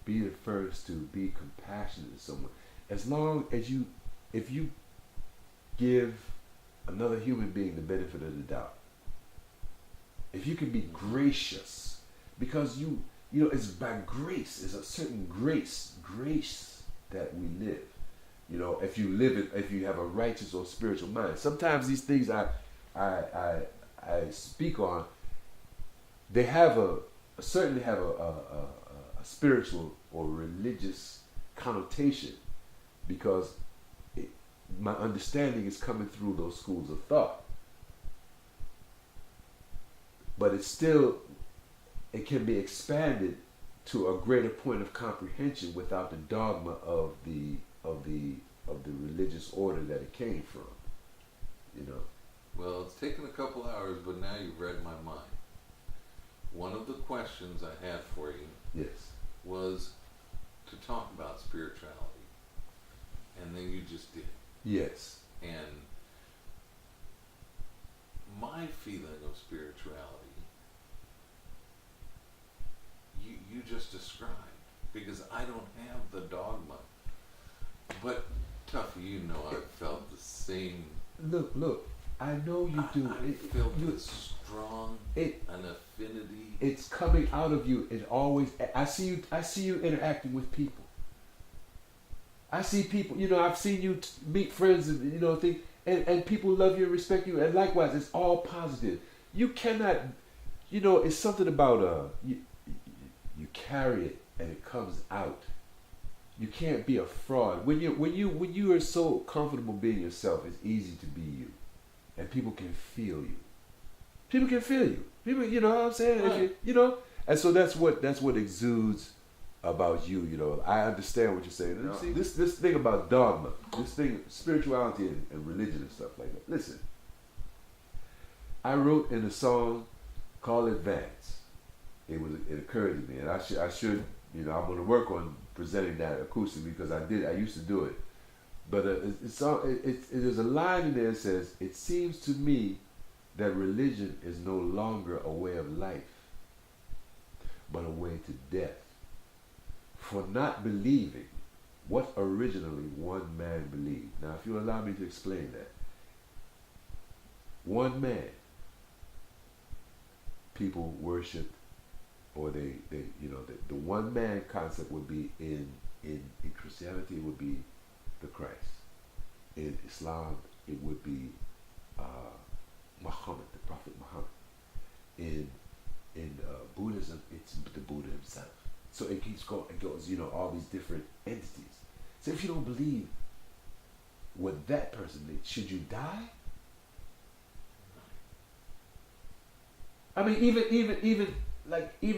Be the first to be compassionate to someone. As long as if you give another human being the benefit of the doubt, if you can be gracious, because you know, it's by grace, it's a certain grace that we live. You know, if you have a righteous or spiritual mind. Sometimes these things I speak on, they certainly have a spiritual or religious connotation, because my understanding is coming through those schools of thought. But it can be expanded to a greater point of comprehension without the dogma of the religious order that it came from. You know. Well, it's taken a couple hours, but now you've read my mind. One of the questions I had for you, yes, was to talk about spirituality, and then you just did. Yes. And my feeling of spirituality, you just described, because I don't have the dogma. But Tuff, you know, I've felt the same. Look, I know you do. I felt this strong an affinity. It's coming out of you. It always. I see you interacting with people. I see people. You know, I've seen you meet friends, and you know, things, and people love you and respect you, and likewise, it's all positive. You cannot. You know, it's something about you carry it and it comes out. You can't be a fraud. When you are so comfortable being yourself, it's easy to be you, and people can feel you. People can feel you. People, you know what I'm saying? Right. You know, and so that's what exudes about you. You know, I understand what you're saying. No. See, this thing about dogma, this thing, spirituality and religion and stuff like that. Listen, I wrote in a song called Advance. It occurred to me, and I should, you know, I'm going to work on presenting that acoustically, because I used to do it. But there's a line in there that says, "It seems to me that religion is no longer a way of life, but a way to death. For not believing what originally one man believed." Now, if you allow me to explain that. One man, people worship, or they you know, the one man concept would be in Christianity, it would be the Christ. In Islam, it would be Muhammad, the Prophet Muhammad. In Buddhism, it's the Buddha himself. So it keeps going. It goes, you know, all these different entities. So if you don't believe what that person believes, should you die? I mean, even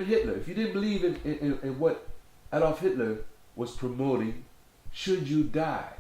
Hitler. If you didn't believe in what Adolf Hitler was promoting, should you die?